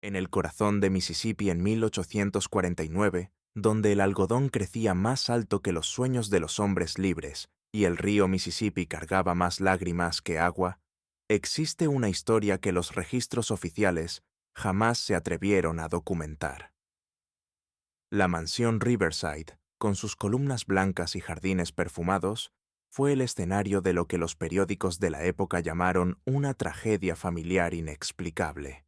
En el corazón de Mississippi en 1849, donde el algodón crecía más alto que los sueños de los hombres libres y el río Mississippi cargaba más lágrimas que agua, existe una historia que los registros oficiales jamás se atrevieron a documentar. La mansión Riverside, con sus columnas blancas y jardines perfumados, fue el escenario de lo que los periódicos de la época llamaron una tragedia familiar inexplicable.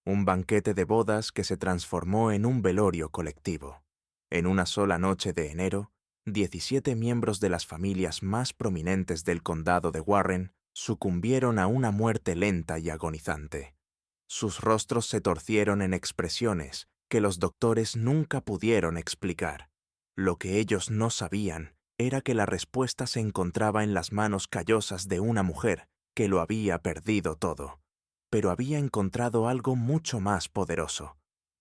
Un banquete de bodas que se transformó en un velorio colectivo. En una sola noche de enero, 17 miembros de las familias más prominentes del condado de Warren sucumbieron a una muerte lenta y agonizante. Sus rostros se torcieron en expresiones que los doctores nunca pudieron explicar. Lo que ellos no sabían era que la respuesta se encontraba en las manos callosas de una mujer que lo había perdido todo, pero había encontrado algo mucho más poderoso: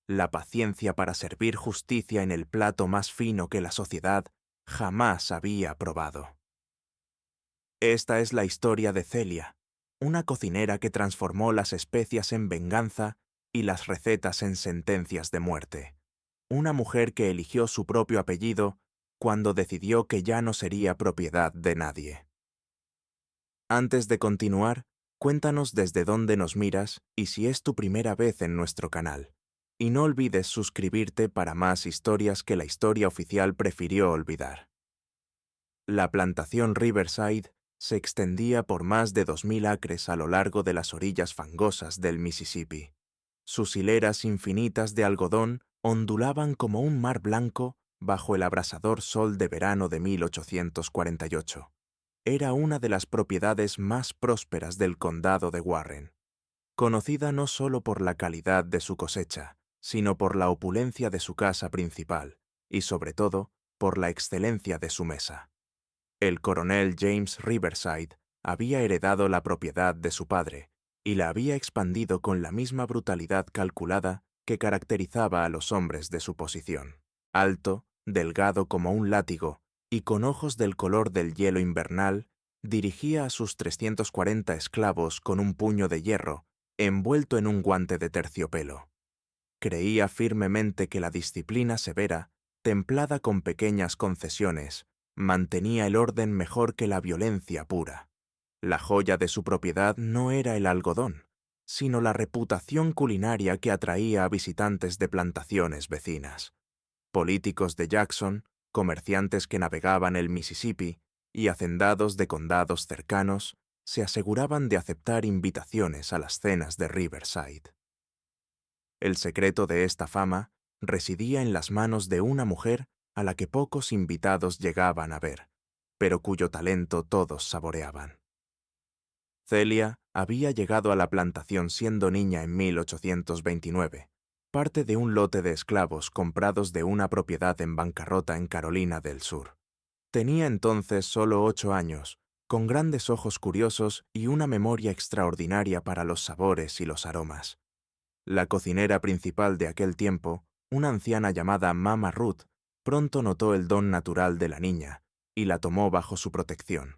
la paciencia para servir justicia en el plato más fino que la sociedad jamás había probado. Esta es la historia de Celia, una cocinera que transformó las especias en venganza y las recetas en sentencias de muerte. Una mujer que eligió su propio apellido cuando decidió que ya no sería propiedad de nadie. Antes de continuar, cuéntanos desde dónde nos miras y si es tu primera vez en nuestro canal. Y no olvides suscribirte para más historias que la historia oficial prefirió olvidar. La plantación Riverside se extendía por más de 2000 acres a lo largo de las orillas fangosas del Mississippi. Sus hileras infinitas de algodón ondulaban como un mar blanco bajo el abrasador sol de verano de 1848. Era una de las propiedades más prósperas del condado de Warren, conocida no solo por la calidad de su cosecha, sino por la opulencia de su casa principal y, sobre todo, por la excelencia de su mesa. El coronel James Riverside había heredado la propiedad de su padre y la había expandido con la misma brutalidad calculada que caracterizaba a los hombres de su posición. Alto, delgado como un látigo y con ojos del color del hielo invernal, dirigía a sus 340 esclavos con un puño de hierro envuelto en un guante de terciopelo. Creía firmemente que la disciplina severa, templada con pequeñas concesiones, mantenía el orden mejor que la violencia pura. La joya de su propiedad no era el algodón, sino la reputación culinaria que atraía a visitantes de plantaciones vecinas. Políticos de Jackson, comerciantes que navegaban el Mississippi y hacendados de condados cercanos se aseguraban de aceptar invitaciones a las cenas de Riverside. El secreto de esta fama residía en las manos de una mujer a la que pocos invitados llegaban a ver, pero cuyo talento todos saboreaban. Celia había llegado a la plantación siendo niña en 1829, parte de un lote de esclavos comprados de una propiedad en bancarrota en Carolina del Sur. Tenía entonces solo 8 años, con grandes ojos curiosos y una memoria extraordinaria para los sabores y los aromas. La cocinera principal de aquel tiempo, una anciana llamada Mama Ruth, pronto notó el don natural de la niña y la tomó bajo su protección.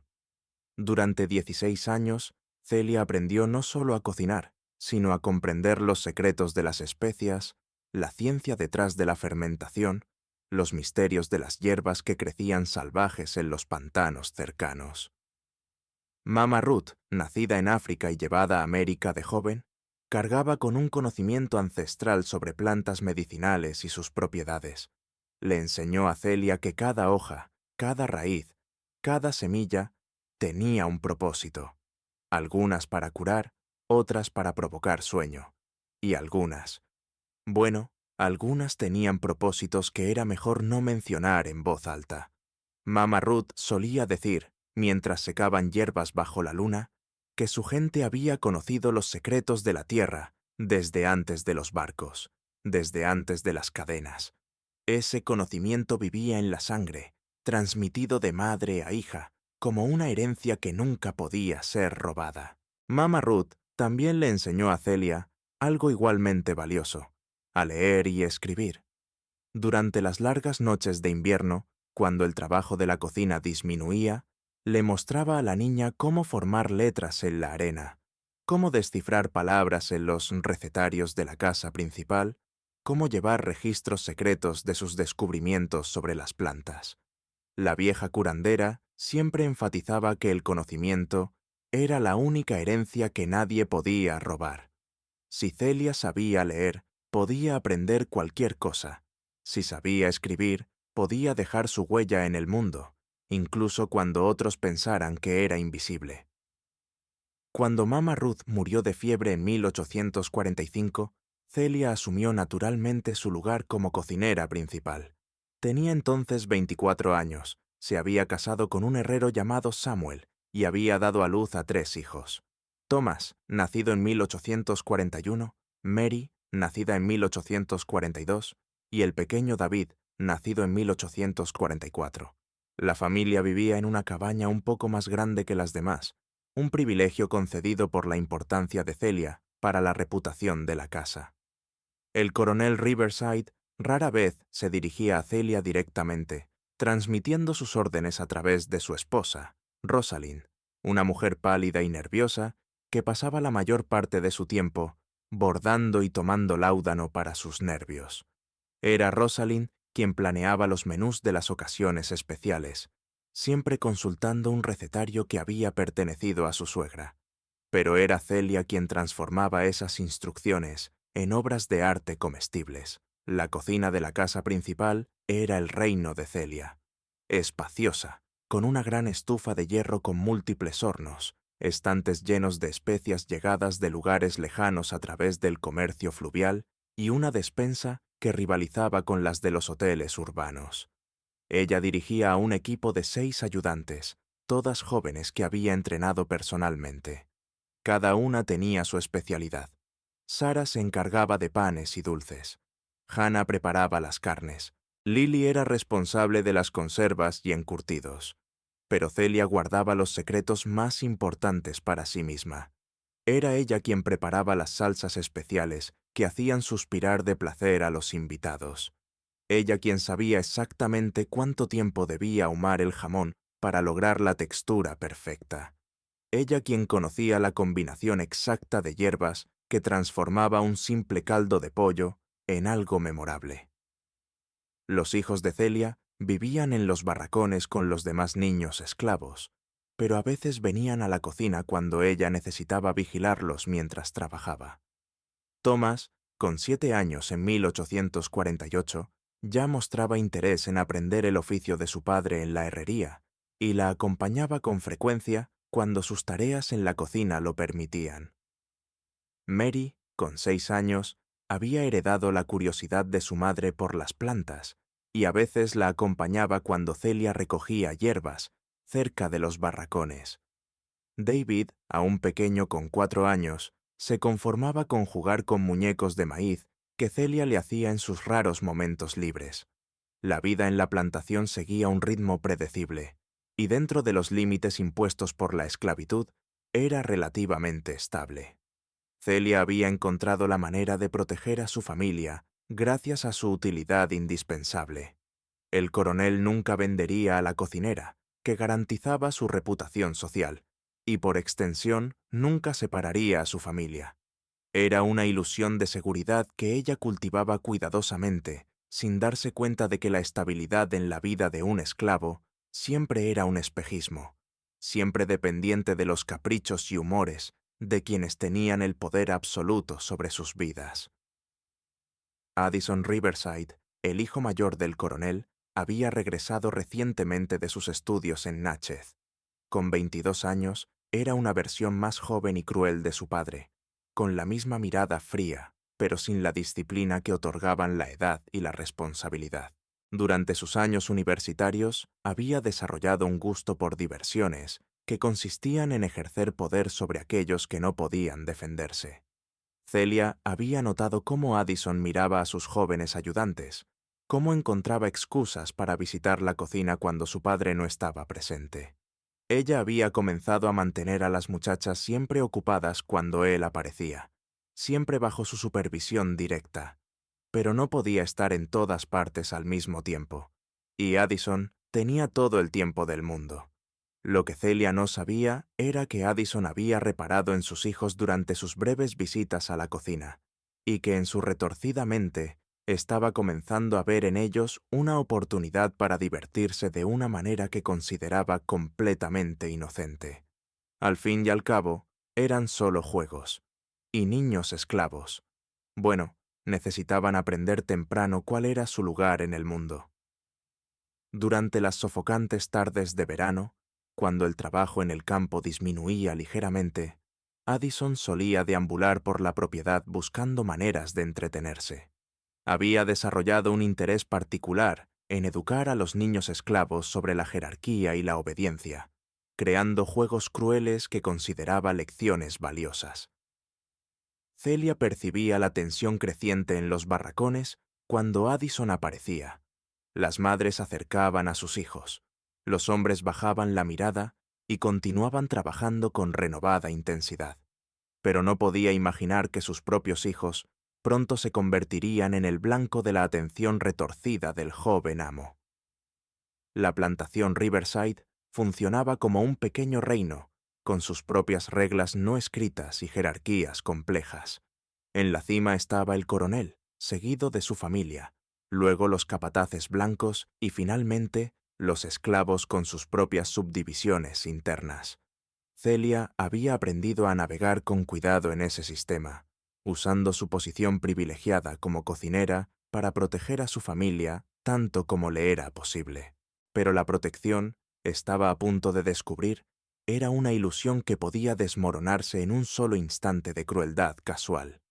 Durante 16 años, Celia aprendió no solo a cocinar, sino a comprender los secretos de las especias, la ciencia detrás de la fermentación, los misterios de las hierbas que crecían salvajes en los pantanos cercanos. Mama Ruth, nacida en África y llevada a América de joven, cargaba con un conocimiento ancestral sobre plantas medicinales y sus propiedades. Le enseñó a Celia que cada hoja, cada raíz, cada semilla tenía un propósito. Algunas para curar, otras para provocar sueño. Y algunas tenían propósitos que era mejor no mencionar en voz alta. Mama Ruth solía decir, mientras secaban hierbas bajo la luna, que su gente había conocido los secretos de la tierra desde antes de los barcos, desde antes de las cadenas. Ese conocimiento vivía en la sangre, transmitido de madre a hija, como una herencia que nunca podía ser robada. Mama Ruth también le enseñó a Celia algo igualmente valioso: a leer y escribir. Durante las largas noches de invierno, cuando el trabajo de la cocina disminuía, le mostraba a la niña cómo formar letras en la arena. cómo descifrar palabras en los recetarios de la casa principal, cómo llevar registros secretos de sus descubrimientos sobre las plantas. La vieja curandera siempre enfatizaba que el conocimiento era la única herencia que nadie podía robar. Si Celia sabía leer, podía aprender cualquier cosa. Si sabía escribir, podía dejar su huella en el mundo, incluso cuando otros pensaran que era invisible. Cuando Mama Ruth murió de fiebre en 1845, Celia asumió naturalmente su lugar como cocinera principal. Tenía entonces 24 años, se había casado con un herrero llamado Samuel y había dado a luz a 3 hijos. Thomas, nacido en 1841, Mary, nacida en 1842, y el pequeño David, nacido en 1844. La familia vivía en una cabaña un poco más grande que las demás, un privilegio concedido por la importancia de Celia para la reputación de la casa. El coronel Riverside rara vez se dirigía a Celia directamente, transmitiendo sus órdenes a través de su esposa, Rosalind, una mujer pálida y nerviosa que pasaba la mayor parte de su tiempo bordando y tomando láudano para sus nervios. Era Rosalind quien planeaba los menús de las ocasiones especiales, siempre consultando un recetario que había pertenecido a su suegra. Pero era Celia quien transformaba esas instrucciones en obras de arte comestibles. La cocina de la casa principal era el reino de Celia. Espaciosa, con una gran estufa de hierro con múltiples hornos, estantes llenos de especias llegadas de lugares lejanos a través del comercio fluvial y una despensa que rivalizaba con las de los hoteles urbanos. Ella dirigía a un equipo de 6 ayudantes, todas jóvenes que había entrenado personalmente. Cada una tenía su especialidad. Sara se encargaba de panes y dulces. Hannah preparaba las carnes. Lily era responsable de las conservas y encurtidos. Pero Celia guardaba los secretos más importantes para sí misma. Era ella quien preparaba las salsas especiales que hacían suspirar de placer a los invitados. Ella quien sabía exactamente cuánto tiempo debía ahumar el jamón para lograr la textura perfecta. Ella quien conocía la combinación exacta de hierbas que transformaba un simple caldo de pollo en algo memorable. Los hijos de Celia vivían en los barracones con los demás niños esclavos, pero a veces venían a la cocina cuando ella necesitaba vigilarlos mientras trabajaba. Thomas, con 7 años en 1848, ya mostraba interés en aprender el oficio de su padre en la herrería y la acompañaba con frecuencia cuando sus tareas en la cocina lo permitían. Mary, con 6 años, había heredado la curiosidad de su madre por las plantas y a veces la acompañaba cuando Celia recogía hierbas cerca de los barracones. David, aún pequeño con 4 años, se conformaba con jugar con muñecos de maíz que Celia le hacía en sus raros momentos libres. La vida en la plantación seguía un ritmo predecible, y dentro de los límites impuestos por la esclavitud, era relativamente estable. Celia había encontrado la manera de proteger a su familia gracias a su utilidad indispensable. El coronel nunca vendería a la cocinera, que garantizaba su reputación social, y por extensión nunca separaría a su familia. Era una ilusión de seguridad que ella cultivaba cuidadosamente, sin darse cuenta de que la estabilidad en la vida de un esclavo siempre era un espejismo, siempre dependiente de los caprichos y humores de quienes tenían el poder absoluto sobre sus vidas. Addison Riverside, el hijo mayor del coronel, había regresado recientemente de sus estudios en Natchez. Con 22 años, era una versión más joven y cruel de su padre, con la misma mirada fría, pero sin la disciplina que otorgaban la edad y la responsabilidad. Durante sus años universitarios, había desarrollado un gusto por diversiones que consistían en ejercer poder sobre aquellos que no podían defenderse. Celia había notado cómo Addison miraba a sus jóvenes ayudantes, cómo encontraba excusas para visitar la cocina cuando su padre no estaba presente. Ella había comenzado a mantener a las muchachas siempre ocupadas cuando él aparecía, siempre bajo su supervisión directa, pero no podía estar en todas partes al mismo tiempo, y Addison tenía todo el tiempo del mundo. Lo que Celia no sabía era que Addison había reparado en sus hijos durante sus breves visitas a la cocina, y que en su retorcida mente estaba comenzando a ver en ellos una oportunidad para divertirse de una manera que consideraba completamente inocente. Al fin y al cabo, eran solo juegos, y niños esclavos. Bueno, necesitaban aprender temprano cuál era su lugar en el mundo. Durante las sofocantes tardes de verano, cuando el trabajo en el campo disminuía ligeramente, Addison solía deambular por la propiedad buscando maneras de entretenerse. Había desarrollado un interés particular en educar a los niños esclavos sobre la jerarquía y la obediencia, creando juegos crueles que consideraba lecciones valiosas. Celia percibía la tensión creciente en los barracones cuando Addison aparecía. Las madres acercaban a sus hijos, los hombres bajaban la mirada y continuaban trabajando con renovada intensidad. Pero no podía imaginar que sus propios hijos pronto se convertirían en el blanco de la atención retorcida del joven amo. La plantación Riverside funcionaba como un pequeño reino, con sus propias reglas no escritas y jerarquías complejas. En la cima estaba el coronel, seguido de su familia, luego los capataces blancos y finalmente los esclavos con sus propias subdivisiones internas. Celia había aprendido a navegar con cuidado en ese sistema, usando su posición privilegiada como cocinera para proteger a su familia tanto como le era posible. Pero la protección, estaba a punto de descubrir, era una ilusión que podía desmoronarse en un solo instante de crueldad casual.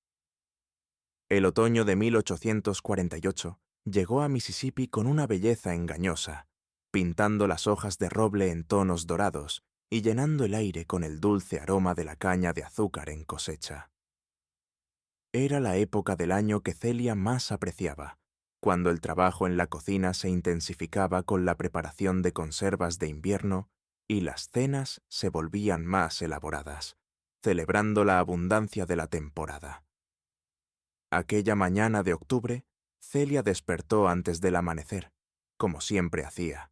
El otoño de 1848 llegó a Mississippi con una belleza engañosa, pintando las hojas de roble en tonos dorados y llenando el aire con el dulce aroma de la caña de azúcar en cosecha. Era la época del año que Celia más apreciaba, cuando el trabajo en la cocina se intensificaba con la preparación de conservas de invierno y las cenas se volvían más elaboradas, celebrando la abundancia de la temporada. Aquella mañana de octubre, Celia despertó antes del amanecer, como siempre hacía.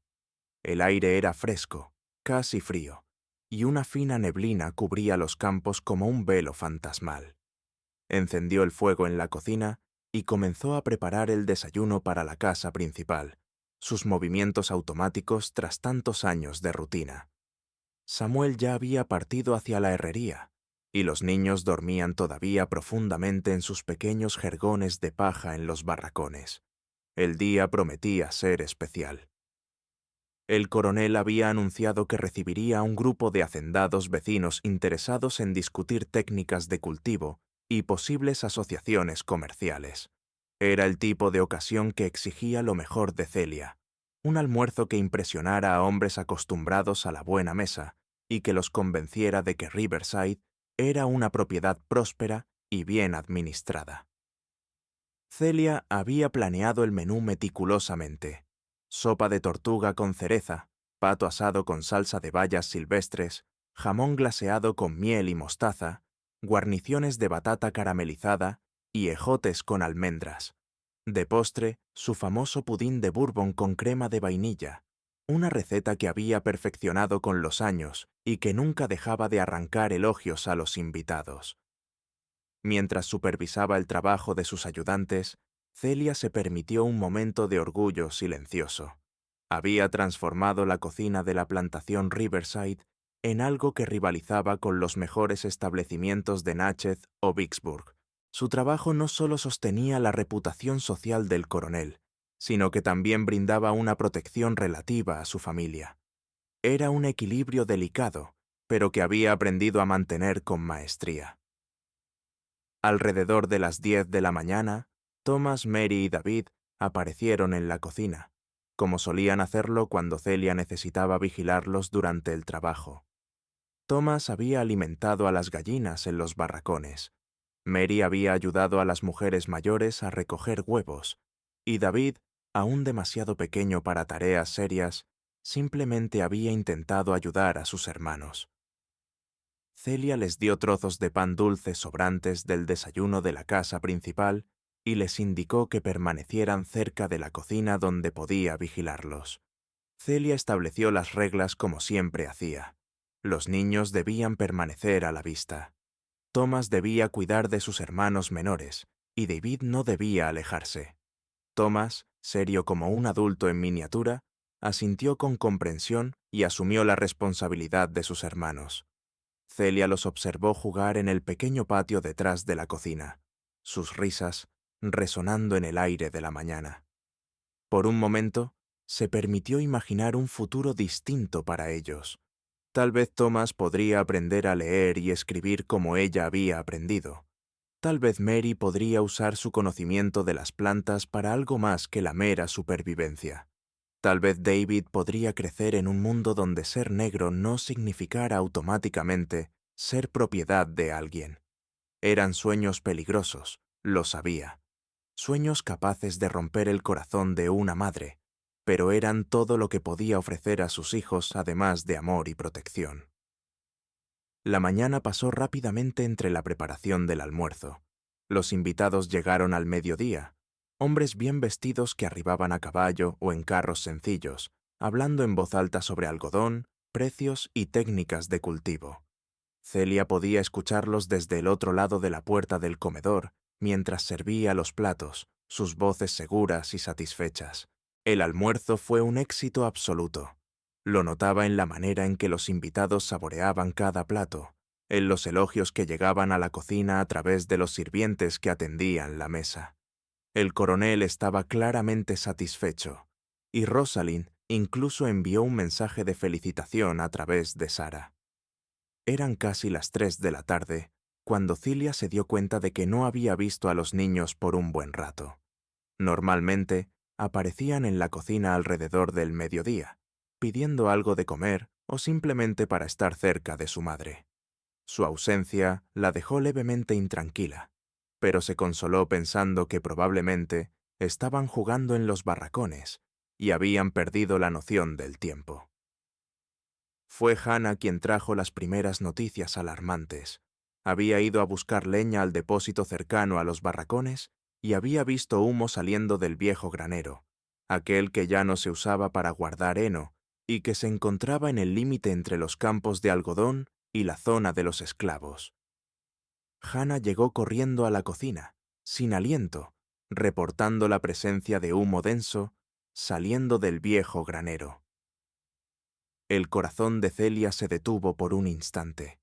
El aire era fresco, casi frío, y una fina neblina cubría los campos como un velo fantasmal. Encendió el fuego en la cocina y comenzó a preparar el desayuno para la casa principal, sus movimientos automáticos tras tantos años de rutina. Samuel ya había partido hacia la herrería, y los niños dormían todavía profundamente en sus pequeños jergones de paja en los barracones. El día prometía ser especial. El coronel había anunciado que recibiría a un grupo de hacendados vecinos interesados en discutir técnicas de cultivo y posibles asociaciones comerciales. Era el tipo de ocasión que exigía lo mejor de Celia, un almuerzo que impresionara a hombres acostumbrados a la buena mesa y que los convenciera de que Riverside era una propiedad próspera y bien administrada. Celia había planeado el menú meticulosamente. Sopa de tortuga con cereza, pato asado con salsa de bayas silvestres, jamón glaseado con miel y mostaza, guarniciones de batata caramelizada y ejotes con almendras. De postre, su famoso pudín de bourbon con crema de vainilla, una receta que había perfeccionado con los años y que nunca dejaba de arrancar elogios a los invitados. Mientras supervisaba el trabajo de sus ayudantes, Celia se permitió un momento de orgullo silencioso. Había transformado la cocina de la plantación Riverside en algo que rivalizaba con los mejores establecimientos de Natchez o Vicksburg. Su trabajo no solo sostenía la reputación social del coronel, sino que también brindaba una protección relativa a su familia. Era un equilibrio delicado, pero que había aprendido a mantener con maestría. Alrededor de las 10 de la mañana, Thomas, Mary y David aparecieron en la cocina, como solían hacerlo cuando Celia necesitaba vigilarlos durante el trabajo. Thomas había alimentado a las gallinas en los barracones, Mary había ayudado a las mujeres mayores a recoger huevos, y David, aún demasiado pequeño para tareas serias, simplemente había intentado ayudar a sus hermanos. Celia les dio trozos de pan dulce sobrantes del desayuno de la casa principal y les indicó que permanecieran cerca de la cocina donde podía vigilarlos. Celia estableció las reglas como siempre hacía. Los niños debían permanecer a la vista. Thomas debía cuidar de sus hermanos menores, y David no debía alejarse. Thomas, serio como un adulto en miniatura, asintió con comprensión y asumió la responsabilidad de sus hermanos. Celia los observó jugar en el pequeño patio detrás de la cocina, sus risas resonando en el aire de la mañana. Por un momento, se permitió imaginar un futuro distinto para ellos. Tal vez Thomas podría aprender a leer y escribir como ella había aprendido. Tal vez Mary podría usar su conocimiento de las plantas para algo más que la mera supervivencia. Tal vez David podría crecer en un mundo donde ser negro no significara automáticamente ser propiedad de alguien. Eran sueños peligrosos, lo sabía. Sueños capaces de romper el corazón de una madre, pero eran todo lo que podía ofrecer a sus hijos además de amor y protección. La mañana pasó rápidamente entre la preparación del almuerzo. Los invitados llegaron al mediodía, hombres bien vestidos que arribaban a caballo o en carros sencillos, hablando en voz alta sobre algodón, precios y técnicas de cultivo. Celia podía escucharlos desde el otro lado de la puerta del comedor, mientras servía los platos, sus voces seguras y satisfechas. El almuerzo fue un éxito absoluto. Lo notaba en la manera en que los invitados saboreaban cada plato, en los elogios que llegaban a la cocina a través de los sirvientes que atendían la mesa. El coronel estaba claramente satisfecho, y Rosalind incluso envió un mensaje de felicitación a través de Sara. Eran casi las 3 de la tarde, cuando Celia se dio cuenta de que no había visto a los niños por un buen rato. Normalmente, aparecían en la cocina alrededor del mediodía, pidiendo algo de comer o simplemente para estar cerca de su madre. Su ausencia la dejó levemente intranquila, pero se consoló pensando que probablemente estaban jugando en los barracones y habían perdido la noción del tiempo. Fue Hannah quien trajo las primeras noticias alarmantes. Había ido a buscar leña al depósito cercano a los barracones y había visto humo saliendo del viejo granero, aquel que ya no se usaba para guardar heno y que se encontraba en el límite entre los campos de algodón y la zona de los esclavos. Hannah llegó corriendo a la cocina, sin aliento, reportando la presencia de humo denso saliendo del viejo granero. El corazón de Celia se detuvo por un instante.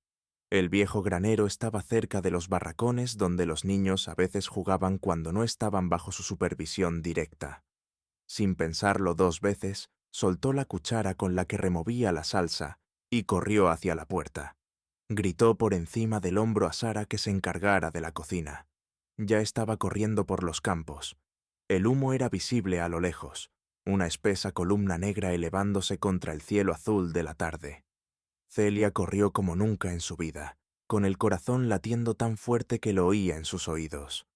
El viejo granero estaba cerca de los barracones donde los niños a veces jugaban cuando no estaban bajo su supervisión directa. Sin pensarlo 2 veces, soltó la cuchara con la que removía la salsa y corrió hacia la puerta. Gritó por encima del hombro a Sara que se encargara de la cocina. Ya estaba corriendo por los campos. El humo era visible a lo lejos, una espesa columna negra elevándose contra el cielo azul de la tarde. Celia corrió como nunca en su vida, con el corazón latiendo tan fuerte que lo oía en sus oídos.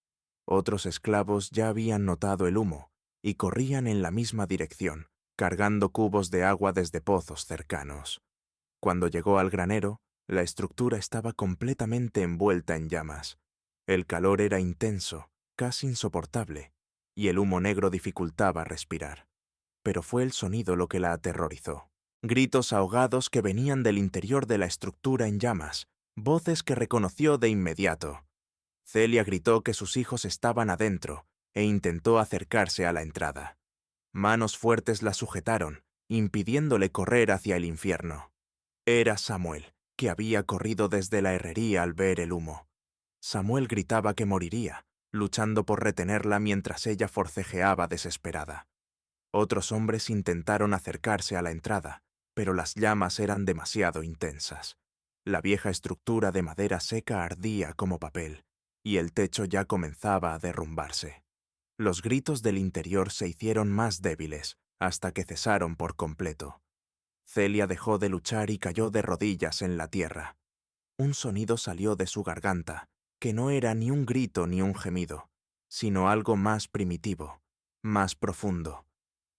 Otros esclavos ya habían notado el humo y corrían en la misma dirección, cargando cubos de agua desde pozos cercanos. Cuando llegó al granero, la estructura estaba completamente envuelta en llamas. El calor era intenso, casi insoportable, y el humo negro dificultaba respirar. Pero fue el sonido lo que la aterrorizó. Gritos ahogados que venían del interior de la estructura en llamas, voces que reconoció de inmediato. Celia gritó que sus hijos estaban adentro e intentó acercarse a la entrada. Manos fuertes la sujetaron, impidiéndole correr hacia el infierno. Era Samuel, que había corrido desde la herrería al ver el humo. Samuel gritaba que moriría, luchando por retenerla mientras ella forcejeaba desesperada. Otros hombres intentaron acercarse a la entrada, pero las llamas eran demasiado intensas. La vieja estructura de madera seca ardía como papel, y el techo ya comenzaba a derrumbarse. Los gritos del interior se hicieron más débiles, hasta que cesaron por completo. Celia dejó de luchar y cayó de rodillas en la tierra. Un sonido salió de su garganta, que no era ni un grito ni un gemido, sino algo más primitivo, más profundo.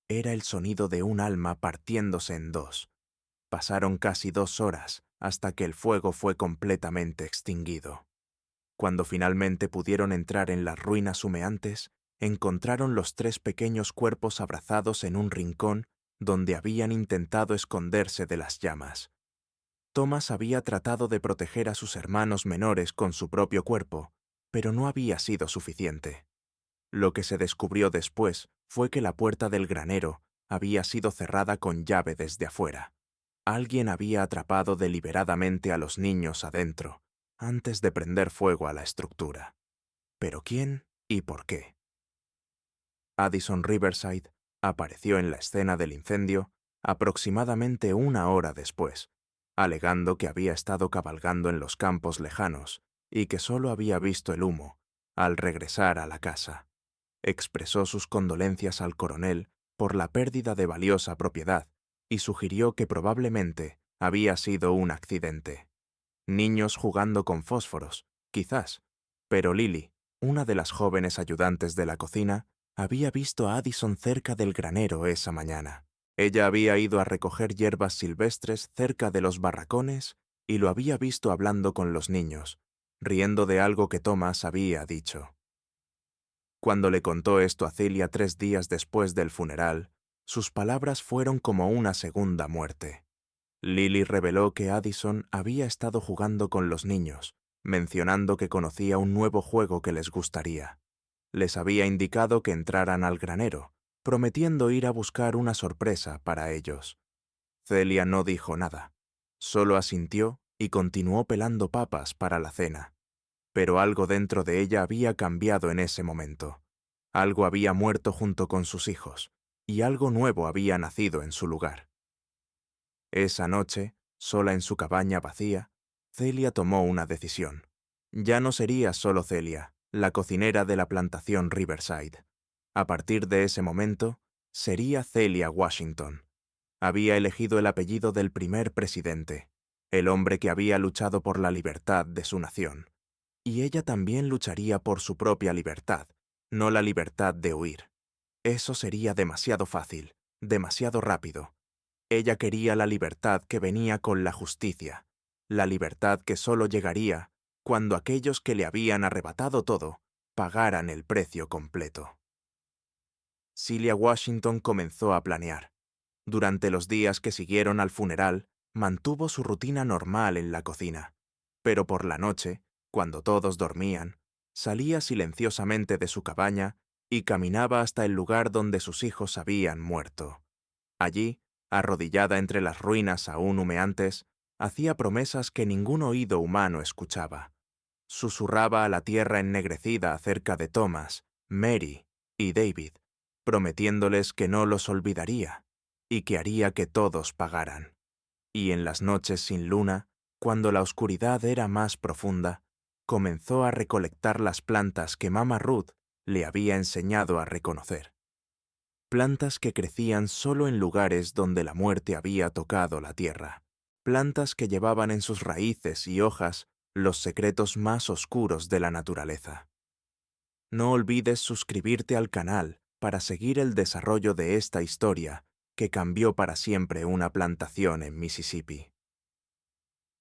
Era el sonido de un alma partiéndose en dos. Pasaron casi 2 horas hasta que el fuego fue completamente extinguido. Cuando finalmente pudieron entrar en las ruinas humeantes, encontraron los 3 pequeños cuerpos abrazados en un rincón donde habían intentado esconderse de las llamas. Thomas había tratado de proteger a sus hermanos menores con su propio cuerpo, pero no había sido suficiente. Lo que se descubrió después fue que la puerta del granero había sido cerrada con llave desde afuera. Alguien había atrapado deliberadamente a los niños adentro, antes de prender fuego a la estructura. ¿Pero quién y por qué? Addison Riverside apareció en la escena del incendio aproximadamente 1 hora después, alegando que había estado cabalgando en los campos lejanos y que solo había visto el humo al regresar a la casa. Expresó sus condolencias al coronel por la pérdida de valiosa propiedad y sugirió que probablemente había sido un accidente. Niños jugando con fósforos, quizás, pero Lily, una de las jóvenes ayudantes de la cocina, había visto a Addison cerca del granero esa mañana. Ella había ido a recoger hierbas silvestres cerca de los barracones y lo había visto hablando con los niños, riendo de algo que Thomas había dicho. Cuando le contó esto a Celia 3 días después del funeral, sus palabras fueron como una segunda muerte. Lily reveló que Addison había estado jugando con los niños, mencionando que conocía un nuevo juego que les gustaría. Les había indicado que entraran al granero, prometiendo ir a buscar una sorpresa para ellos. Celia no dijo nada, solo asintió y continuó pelando papas para la cena. Pero algo dentro de ella había cambiado en ese momento. Algo había muerto junto con sus hijos, y algo nuevo había nacido en su lugar. Esa noche, sola en su cabaña vacía, Celia tomó una decisión. Ya no sería solo Celia, la cocinera de la plantación Riverside. A partir de ese momento, sería Celia Washington. Había elegido el apellido del primer presidente, el hombre que había luchado por la libertad de su nación. Y ella también lucharía por su propia libertad, no la libertad de huir. Eso sería demasiado fácil, demasiado rápido. Ella quería la libertad que venía con la justicia, la libertad que solo llegaría cuando aquellos que le habían arrebatado todo pagaran el precio completo. Celia Washington comenzó a planear. Durante los días que siguieron al funeral, mantuvo su rutina normal en la cocina, pero por la noche, cuando todos dormían, salía silenciosamente de su cabaña y caminaba hasta el lugar donde sus hijos habían muerto. Allí, arrodillada entre las ruinas aún humeantes, hacía promesas que ningún oído humano escuchaba. Susurraba a la tierra ennegrecida acerca de Thomas, Mary y David, prometiéndoles que no los olvidaría y que haría que todos pagaran. Y en las noches sin luna, cuando la oscuridad era más profunda, comenzó a recolectar las plantas que Mama Ruth le había enseñado a reconocer. Plantas que crecían solo en lugares donde la muerte había tocado la tierra. Plantas que llevaban en sus raíces y hojas los secretos más oscuros de la naturaleza. No olvides suscribirte al canal para seguir el desarrollo de esta historia que cambió para siempre una plantación en Mississippi.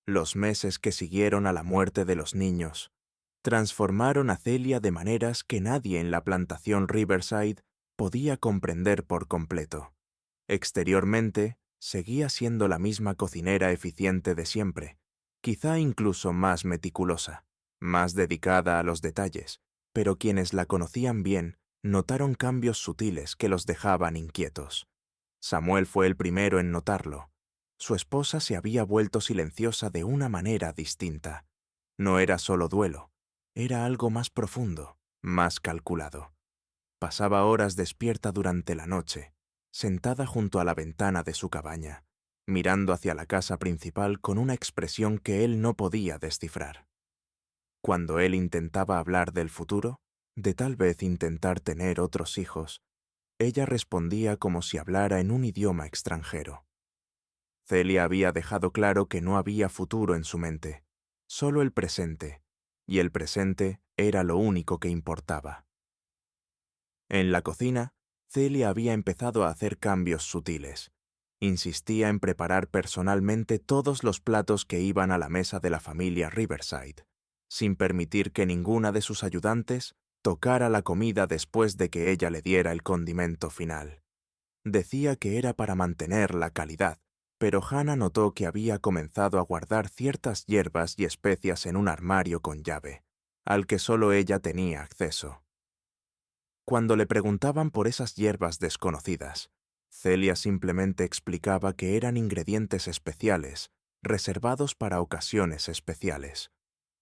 Los meses que siguieron a la muerte de los niños transformaron a Celia de maneras que nadie en la plantación Riverside podía comprender por completo. Exteriormente, seguía siendo la misma cocinera eficiente de siempre, quizá incluso más meticulosa, más dedicada a los detalles, pero quienes la conocían bien notaron cambios sutiles que los dejaban inquietos. Samuel fue el primero en notarlo. Su esposa se había vuelto silenciosa de una manera distinta. No era solo duelo, era algo más profundo, más calculado. Pasaba horas despierta durante la noche, sentada junto a la ventana de su cabaña, mirando hacia la casa principal con una expresión que él no podía descifrar. Cuando él intentaba hablar del futuro, de tal vez intentar tener otros hijos, ella respondía como si hablara en un idioma extranjero. Celia había dejado claro que no había futuro en su mente, solo el presente, y el presente era lo único que importaba. En la cocina, Celia había empezado a hacer cambios sutiles. Insistía en preparar personalmente todos los platos que iban a la mesa de la familia Riverside, sin permitir que ninguna de sus ayudantes tocara la comida después de que ella le diera el condimento final. Decía que era para mantener la calidad, pero Hannah notó que había comenzado a guardar ciertas hierbas y especias en un armario con llave, al que solo ella tenía acceso. Cuando le preguntaban por esas hierbas desconocidas, Celia simplemente explicaba que eran ingredientes especiales, reservados para ocasiones especiales.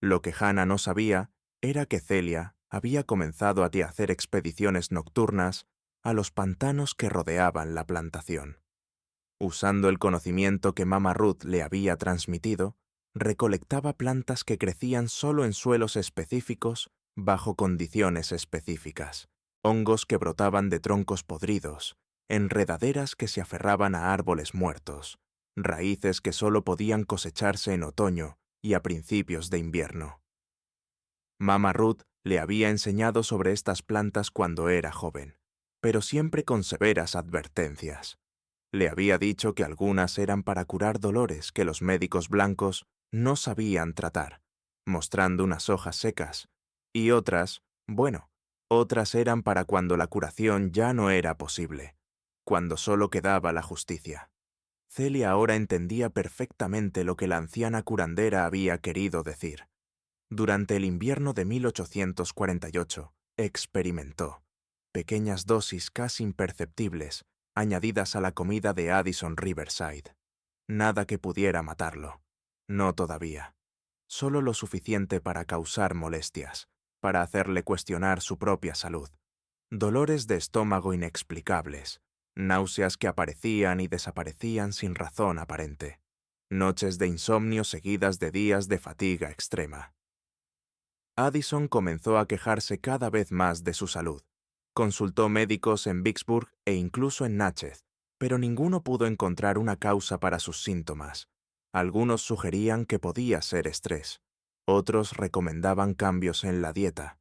Lo que Hannah no sabía era que Celia había comenzado a hacer expediciones nocturnas a los pantanos que rodeaban la plantación. Usando el conocimiento que Mama Ruth le había transmitido, recolectaba plantas que crecían solo en suelos específicos bajo condiciones específicas, hongos que brotaban de troncos podridos, enredaderas que se aferraban a árboles muertos, raíces que solo podían cosecharse en otoño y a principios de invierno. Mama Ruth le había enseñado sobre estas plantas cuando era joven, pero siempre con severas advertencias. Le había dicho que algunas eran para curar dolores que los médicos blancos no sabían tratar, mostrando unas hojas secas, y otras, bueno, otras eran para cuando la curación ya no era posible, cuando solo quedaba la justicia. Celia ahora entendía perfectamente lo que la anciana curandera había querido decir. Durante el invierno de 1848, experimentó pequeñas dosis casi imperceptibles añadidas a la comida de Addison Riverside. Nada que pudiera matarlo. No todavía. Solo lo suficiente para causar molestias, para hacerle cuestionar su propia salud. Dolores de estómago inexplicables, náuseas que aparecían y desaparecían sin razón aparente. Noches de insomnio seguidas de días de fatiga extrema. Addison comenzó a quejarse cada vez más de su salud. Consultó médicos en Vicksburg e incluso en Natchez, pero ninguno pudo encontrar una causa para sus síntomas. Algunos sugerían que podía ser estrés. Otros recomendaban cambios en la dieta.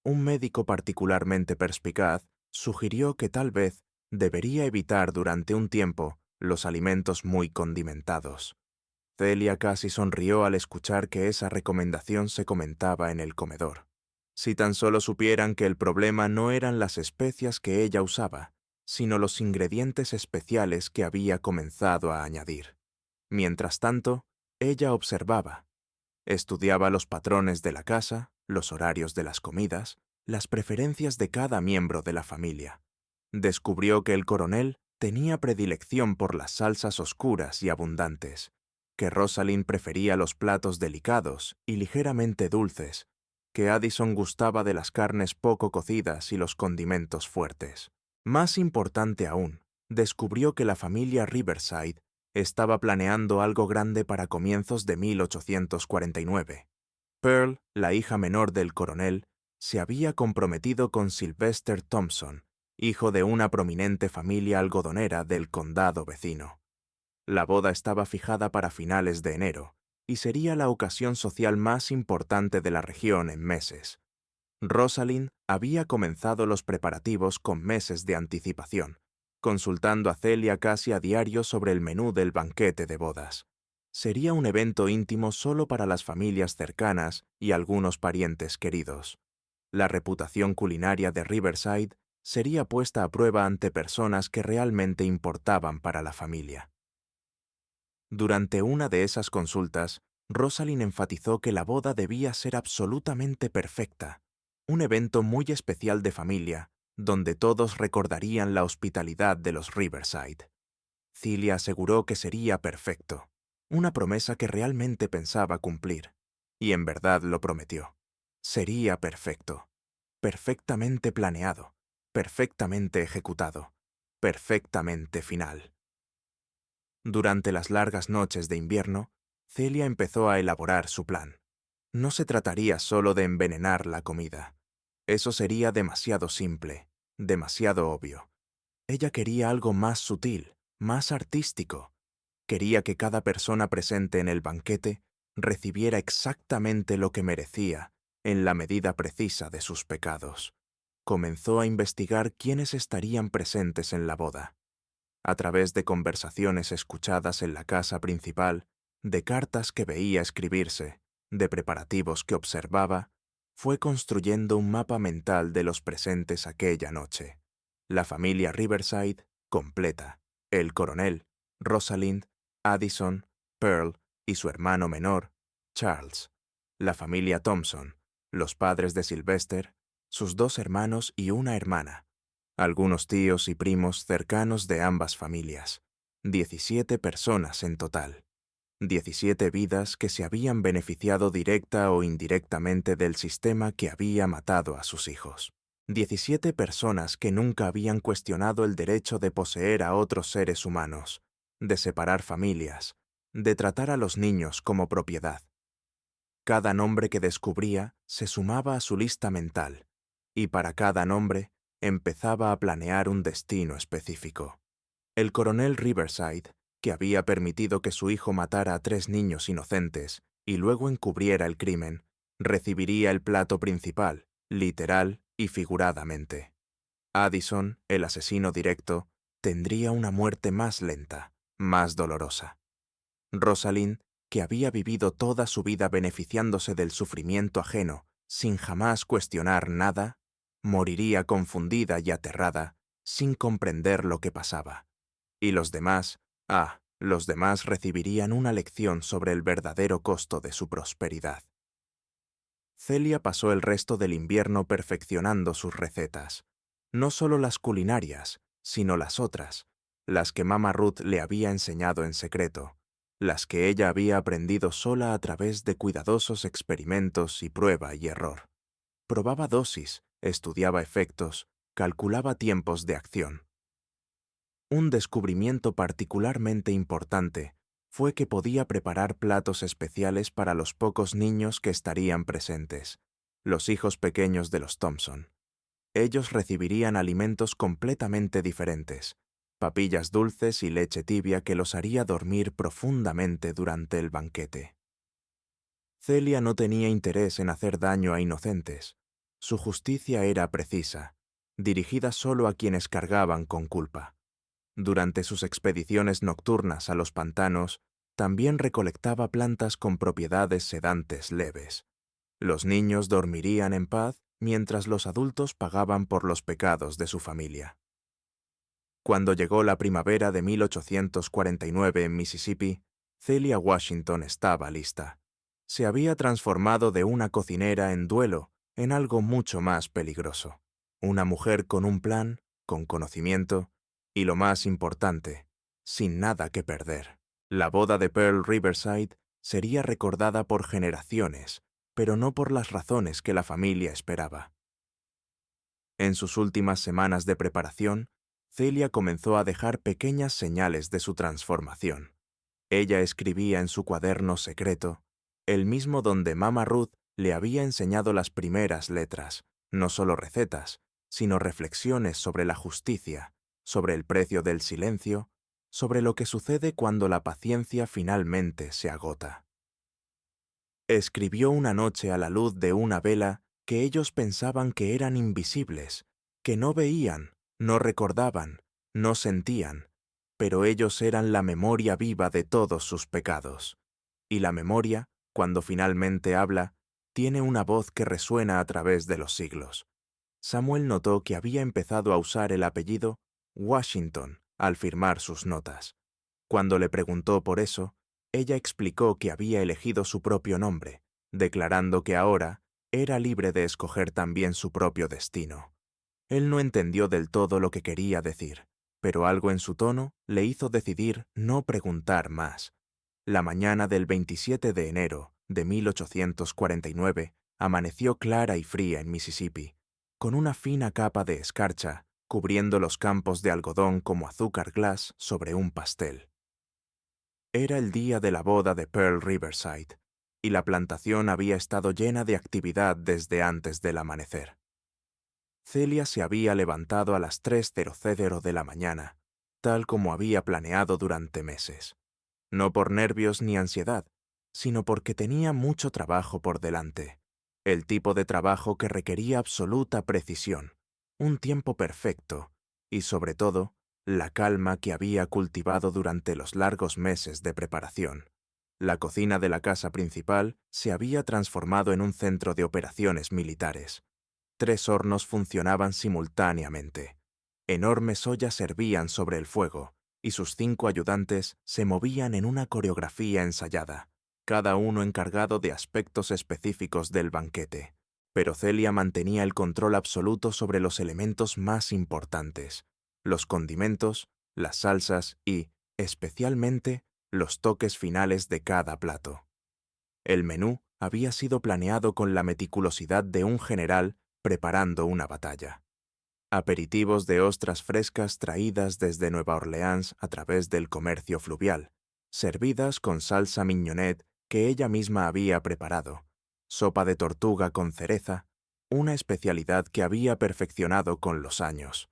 Un médico particularmente perspicaz sugirió que tal vez debería evitar durante un tiempo los alimentos muy condimentados. Celia casi sonrió al escuchar que esa recomendación se comentaba en el comedor. Si tan solo supieran que el problema no eran las especias que ella usaba, sino los ingredientes especiales que había comenzado a añadir. Mientras tanto, ella observaba. Estudiaba los patrones de la casa, los horarios de las comidas, las preferencias de cada miembro de la familia. Descubrió que el coronel tenía predilección por las salsas oscuras y abundantes, que Rosalind prefería los platos delicados y ligeramente dulces, que Addison gustaba de las carnes poco cocidas y los condimentos fuertes. Más importante aún, descubrió que la familia Riverside estaba planeando algo grande para comienzos de 1849. Pearl, la hija menor del coronel, se había comprometido con Sylvester Thompson, hijo de una prominente familia algodonera del condado vecino. La boda estaba fijada para finales de enero, y sería la ocasión social más importante de la región en meses. Rosalind había comenzado los preparativos con meses de anticipación, consultando a Celia casi a diario sobre el menú del banquete de bodas. Sería un evento íntimo solo para las familias cercanas y algunos parientes queridos. La reputación culinaria de Riverside sería puesta a prueba ante personas que realmente importaban para la familia. Durante una de esas consultas, Rosalind enfatizó que la boda debía ser absolutamente perfecta, un evento muy especial de familia, donde todos recordarían la hospitalidad de los Riverside. Celia aseguró que sería perfecto, una promesa que realmente pensaba cumplir, y en verdad lo prometió. Sería perfecto, perfectamente planeado, perfectamente ejecutado, perfectamente final. Durante las largas noches de invierno, Celia empezó a elaborar su plan. No se trataría solo de envenenar la comida. Eso sería demasiado simple, demasiado obvio. Ella quería algo más sutil, más artístico. Quería que cada persona presente en el banquete recibiera exactamente lo que merecía, en la medida precisa de sus pecados. Comenzó a investigar quiénes estarían presentes en la boda. A través de conversaciones escuchadas en la casa principal, de cartas que veía escribirse, de preparativos que observaba, fue construyendo un mapa mental de los presentes aquella noche. La familia Riverside, completa. El coronel, Rosalind, Addison, Pearl y su hermano menor, Charles. La familia Thompson, los padres de Sylvester, sus 2 hermanos y una hermana. Algunos tíos y primos cercanos de ambas familias. 17 personas en total. 17 vidas que se habían beneficiado directa o indirectamente del sistema que había matado a sus hijos. 17 personas que nunca habían cuestionado el derecho de poseer a otros seres humanos, de separar familias, de tratar a los niños como propiedad. Cada nombre que descubría se sumaba a su lista mental, y para cada nombre empezaba a planear un destino específico. El coronel Riverside, que había permitido que su hijo matara a 3 niños inocentes y luego encubriera el crimen, recibiría el plato principal, literal y figuradamente. Addison, el asesino directo, tendría una muerte más lenta, más dolorosa. Rosalind, que había vivido toda su vida beneficiándose del sufrimiento ajeno sin jamás cuestionar nada, moriría confundida y aterrada, sin comprender lo que pasaba. Y los demás, los demás recibirían una lección sobre el verdadero costo de su prosperidad. Celia pasó el resto del invierno perfeccionando sus recetas, no solo las culinarias, sino las otras, las que Mama Ruth le había enseñado en secreto, las que ella había aprendido sola a través de cuidadosos experimentos y prueba y error. Probaba dosis, estudiaba efectos, calculaba tiempos de acción. Un descubrimiento particularmente importante fue que podía preparar platos especiales para los pocos niños que estarían presentes, los hijos pequeños de los Thompson. Ellos recibirían alimentos completamente diferentes, papillas dulces y leche tibia que los haría dormir profundamente durante el banquete. Celia no tenía interés en hacer daño a inocentes. Su justicia era precisa, dirigida solo a quienes cargaban con culpa. Durante sus expediciones nocturnas a los pantanos, también recolectaba plantas con propiedades sedantes leves. Los niños dormirían en paz mientras los adultos pagaban por los pecados de su familia. Cuando llegó la primavera de 1849 en Mississippi, Celia Washington estaba lista. Se había transformado de una cocinera en duelo en algo mucho más peligroso. Una mujer con un plan, con conocimiento, y lo más importante, sin nada que perder. La boda de Pearl Riverside sería recordada por generaciones, pero no por las razones que la familia esperaba. En sus últimas semanas de preparación, Celia comenzó a dejar pequeñas señales de su transformación. Ella escribía en su cuaderno secreto, el mismo donde Mama Ruth le había enseñado las primeras letras, no solo recetas, sino reflexiones sobre la justicia, sobre el precio del silencio, sobre lo que sucede cuando la paciencia finalmente se agota. Escribió una noche a la luz de una vela que ellos pensaban que eran invisibles, que no veían, no recordaban, no sentían, pero ellos eran la memoria viva de todos sus pecados. Y la memoria, cuando finalmente habla, tiene una voz que resuena a través de los siglos. Samuel notó que había empezado a usar el apellido Washington al firmar sus notas. Cuando le preguntó por eso, ella explicó que había elegido su propio nombre, declarando que ahora era libre de escoger también su propio destino. Él no entendió del todo lo que quería decir, pero algo en su tono le hizo decidir no preguntar más. La mañana del 27 de enero de 1849 amaneció clara y fría en Mississippi, con una fina capa de escarcha cubriendo los campos de algodón como azúcar glass sobre un pastel. Era el día de la boda de Pearl Riverside, y la plantación había estado llena de actividad desde antes del amanecer. Celia se había levantado a las 3:00 de la mañana, tal como había planeado durante meses. No por nervios ni ansiedad, sino porque tenía mucho trabajo por delante. El tipo de trabajo que requería absoluta precisión, un tiempo perfecto y, sobre todo, la calma que había cultivado durante los largos meses de preparación. La cocina de la casa principal se había transformado en un centro de operaciones militares. 3 hornos funcionaban simultáneamente. Enormes ollas hervían sobre el fuego, y sus 5 ayudantes se movían en una coreografía ensayada, cada uno encargado de aspectos específicos del banquete. Pero Celia mantenía el control absoluto sobre los elementos más importantes, los condimentos, las salsas y, especialmente, los toques finales de cada plato. El menú había sido planeado con la meticulosidad de un general preparando una batalla. Aperitivos de ostras frescas traídas desde Nueva Orleans a través del comercio fluvial, servidas con salsa mignonette que ella misma había preparado, sopa de tortuga con cereza, una especialidad que había perfeccionado con los años.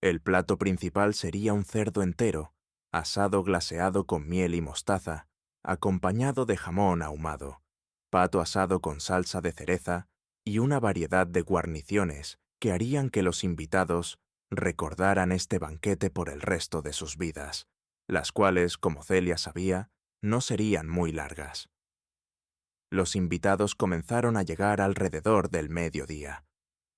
El plato principal sería un cerdo entero, asado glaseado con miel y mostaza, acompañado de jamón ahumado, pato asado con salsa de cereza y una variedad de guarniciones que harían que los invitados recordaran este banquete por el resto de sus vidas, las cuales, como Celia sabía, no serían muy largas. Los invitados comenzaron a llegar alrededor del mediodía.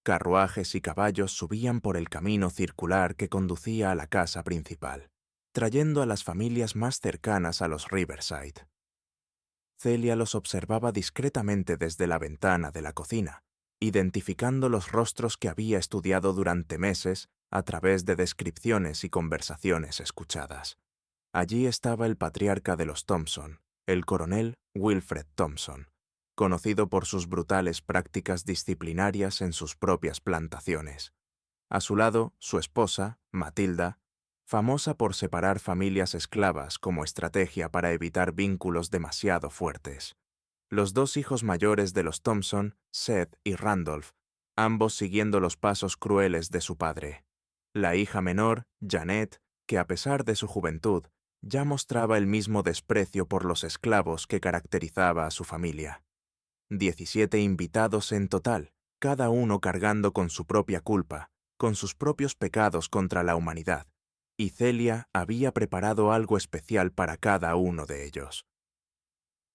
Carruajes y caballos subían por el camino circular que conducía a la casa principal, trayendo a las familias más cercanas a los Riverside. Celia los observaba discretamente desde la ventana de la cocina, identificando los rostros que había estudiado durante meses a través de descripciones y conversaciones escuchadas. Allí estaba el patriarca de los Thompson, el coronel Wilfred Thompson, conocido por sus brutales prácticas disciplinarias en sus propias plantaciones. A su lado, su esposa, Matilda, famosa por separar familias esclavas como estrategia para evitar vínculos demasiado fuertes. Los 2 hijos mayores de los Thompson, Seth y Randolph, ambos siguiendo los pasos crueles de su padre. La hija menor, Janet, que a pesar de su juventud, ya mostraba el mismo desprecio por los esclavos que caracterizaba a su familia. 17 invitados en total, cada uno cargando con su propia culpa, con sus propios pecados contra la humanidad, y Celia había preparado algo especial para cada uno de ellos.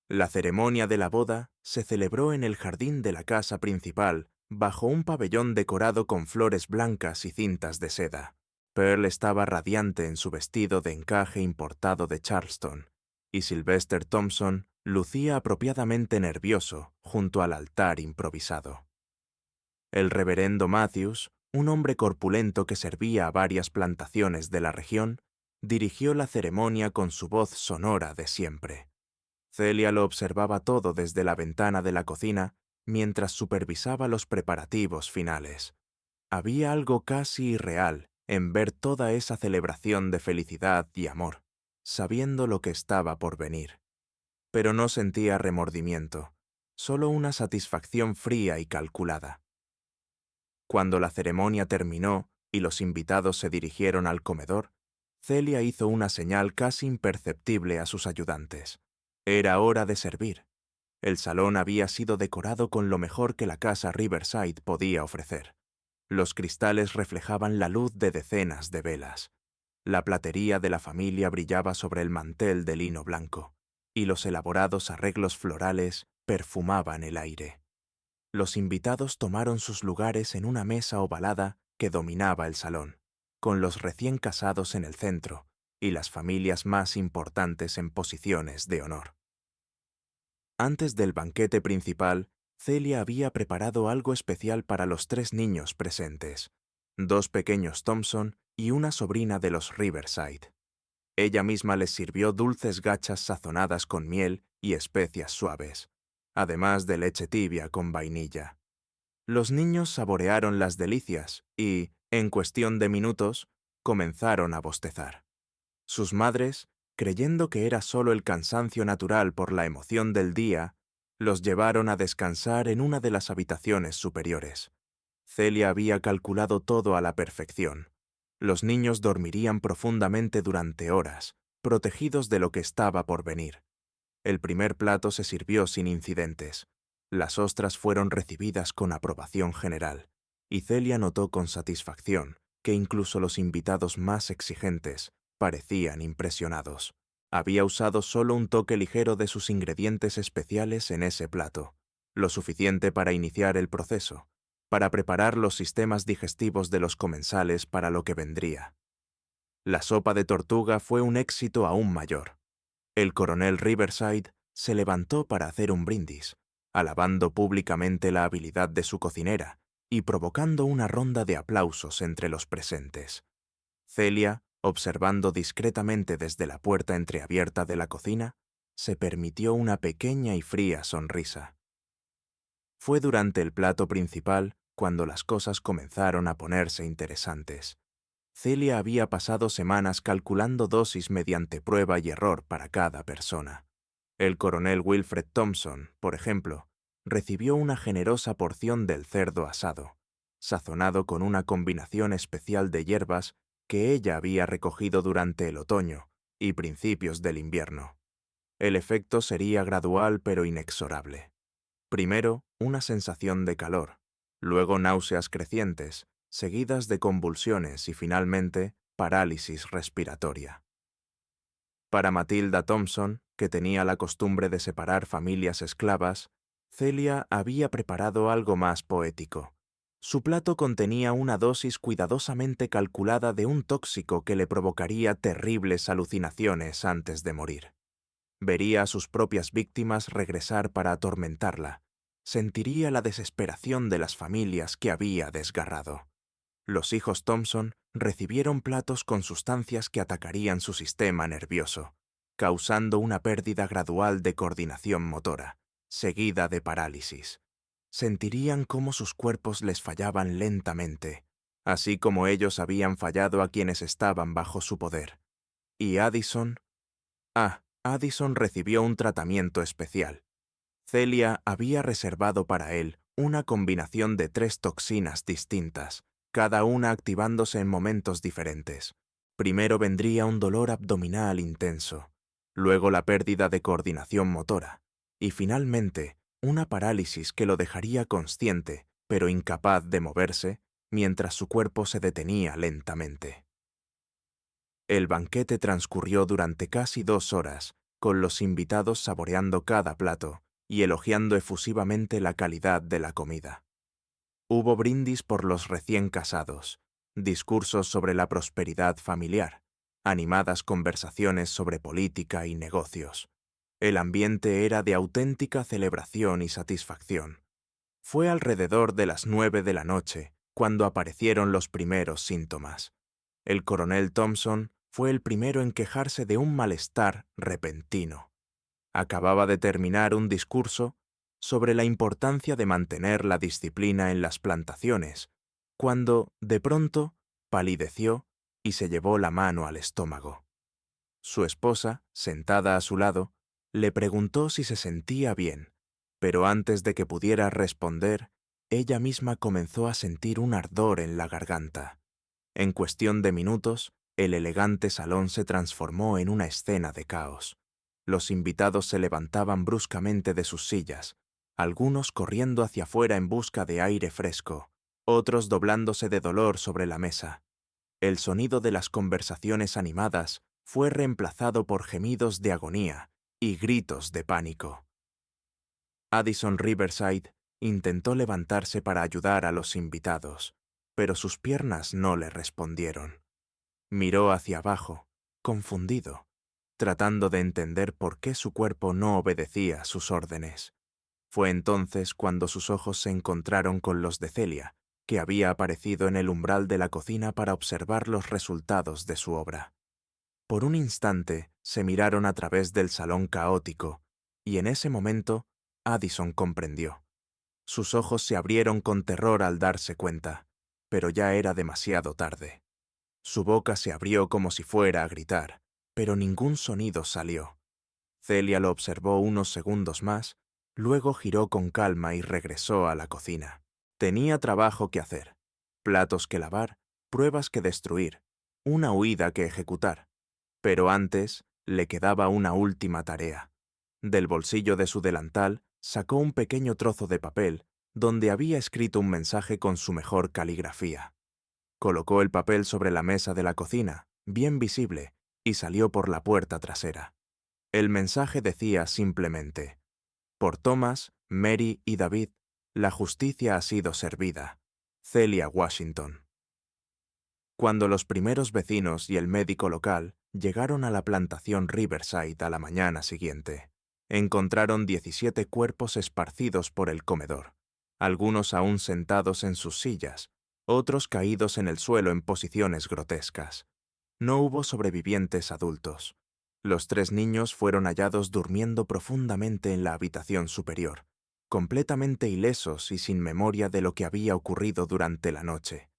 La ceremonia de la boda se celebró en el jardín de la casa principal, bajo un pabellón decorado con flores blancas y cintas de seda. Pearl estaba radiante en su vestido de encaje importado de Charleston, y Sylvester Thompson lucía apropiadamente nervioso junto al altar improvisado. El reverendo Matthews, un hombre corpulento que servía a varias plantaciones de la región, dirigió la ceremonia con su voz sonora de siempre. Celia lo observaba todo desde la ventana de la cocina mientras supervisaba los preparativos finales. Había algo casi irreal en ver toda esa celebración de felicidad y amor, sabiendo lo que estaba por venir. Pero no sentía remordimiento, solo una satisfacción fría y calculada. Cuando la ceremonia terminó y los invitados se dirigieron al comedor, Celia hizo una señal casi imperceptible a sus ayudantes. Era hora de servir. El salón había sido decorado con lo mejor que la casa Riverside podía ofrecer. Los cristales reflejaban la luz de decenas de velas. La platería de la familia brillaba sobre el mantel de lino blanco, y los elaborados arreglos florales perfumaban el aire. Los invitados tomaron sus lugares en una mesa ovalada que dominaba el salón, con los recién casados en el centro y las familias más importantes en posiciones de honor. Antes del banquete principal, Celia había preparado algo especial para los 3 niños presentes, 2 pequeños Thompson y una sobrina de los Riverside. Ella misma les sirvió dulces gachas sazonadas con miel y especias suaves, además de leche tibia con vainilla. Los niños saborearon las delicias y, en cuestión de minutos, comenzaron a bostezar. Sus madres, creyendo que era solo el cansancio natural por la emoción del día, los llevaron a descansar en una de las habitaciones superiores. Celia había calculado todo a la perfección. Los niños dormirían profundamente durante horas, protegidos de lo que estaba por venir. El primer plato se sirvió sin incidentes. Las ostras fueron recibidas con aprobación general, y Celia notó con satisfacción que incluso los invitados más exigentes parecían impresionados. Había usado solo un toque ligero de sus ingredientes especiales en ese plato, lo suficiente para iniciar el proceso, para preparar los sistemas digestivos de los comensales para lo que vendría. La sopa de tortuga fue un éxito aún mayor. El coronel Riverside se levantó para hacer un brindis, alabando públicamente la habilidad de su cocinera y provocando una ronda de aplausos entre los presentes. Celia, observando discretamente desde la puerta entreabierta de la cocina, se permitió una pequeña y fría sonrisa. Fue durante el plato principal cuando las cosas comenzaron a ponerse interesantes. Celia había pasado semanas calculando dosis mediante prueba y error para cada persona. El coronel Wilfred Thompson, por ejemplo, recibió una generosa porción del cerdo asado, sazonado con una combinación especial de hierbas que ella había recogido durante el otoño y principios del invierno. El efecto sería gradual pero inexorable. Primero, una sensación de calor, luego náuseas crecientes, seguidas de convulsiones y finalmente parálisis respiratoria. Para Matilda Thompson, que tenía la costumbre de separar familias esclavas, Celia había preparado algo más poético. Su plato contenía una dosis cuidadosamente calculada de un tóxico que le provocaría terribles alucinaciones antes de morir. Vería a sus propias víctimas regresar para atormentarla. Sentiría la desesperación de las familias que había desgarrado. Los hijos Thompson recibieron platos con sustancias que atacarían su sistema nervioso, causando una pérdida gradual de coordinación motora, seguida de parálisis. Sentirían cómo sus cuerpos les fallaban lentamente, así como ellos habían fallado a quienes estaban bajo su poder. Y Addison recibió un tratamiento especial. Celia había reservado para él una combinación de 3 toxinas distintas, cada una activándose en momentos diferentes. Primero vendría un dolor abdominal intenso, luego la pérdida de coordinación motora, y finalmente una parálisis que lo dejaría consciente, pero incapaz de moverse, mientras su cuerpo se detenía lentamente. El banquete transcurrió durante casi 2 horas, con los invitados saboreando cada plato y elogiando efusivamente la calidad de la comida. Hubo brindis por los recién casados, discursos sobre la prosperidad familiar, animadas conversaciones sobre política y negocios. El ambiente era de auténtica celebración y satisfacción. Fue alrededor de las 9 de la noche cuando aparecieron los primeros síntomas. El coronel Thompson fue el primero en quejarse de un malestar repentino. Acababa de terminar un discurso sobre la importancia de mantener la disciplina en las plantaciones, cuando, de pronto, palideció y se llevó la mano al estómago. Su esposa, sentada a su lado, le preguntó si se sentía bien, pero antes de que pudiera responder, ella misma comenzó a sentir un ardor en la garganta. En cuestión de minutos, el elegante salón se transformó en una escena de caos. Los invitados se levantaban bruscamente de sus sillas, algunos corriendo hacia afuera en busca de aire fresco, otros doblándose de dolor sobre la mesa. El sonido de las conversaciones animadas fue reemplazado por gemidos de agonía y gritos de pánico. Addison Riverside intentó levantarse para ayudar a los invitados, pero sus piernas no le respondieron. Miró hacia abajo, confundido, tratando de entender por qué su cuerpo no obedecía sus órdenes. Fue entonces cuando sus ojos se encontraron con los de Celia, que había aparecido en el umbral de la cocina para observar los resultados de su obra. Por un instante se miraron a través del salón caótico, y en ese momento Addison comprendió. Sus ojos se abrieron con terror al darse cuenta, pero ya era demasiado tarde. Su boca se abrió como si fuera a gritar, pero ningún sonido salió. Celia lo observó unos segundos más, luego giró con calma y regresó a la cocina. Tenía trabajo que hacer, platos que lavar, pruebas que destruir, una huida que ejecutar. Pero antes le quedaba una última tarea. Del bolsillo de su delantal sacó un pequeño trozo de papel donde había escrito un mensaje con su mejor caligrafía. Colocó el papel sobre la mesa de la cocina, bien visible, y salió por la puerta trasera. El mensaje decía simplemente: «Por Thomas, Mary y David, la justicia ha sido servida. Celia Washington. Cuando los primeros vecinos y el médico local llegaron a la plantación Riverside a la mañana siguiente, encontraron 17 cuerpos esparcidos por el comedor, algunos aún sentados en sus sillas, otros caídos en el suelo en posiciones grotescas. No hubo sobrevivientes adultos. Los 3 niños fueron hallados durmiendo profundamente en la habitación superior, completamente ilesos y sin memoria de lo que había ocurrido durante la noche.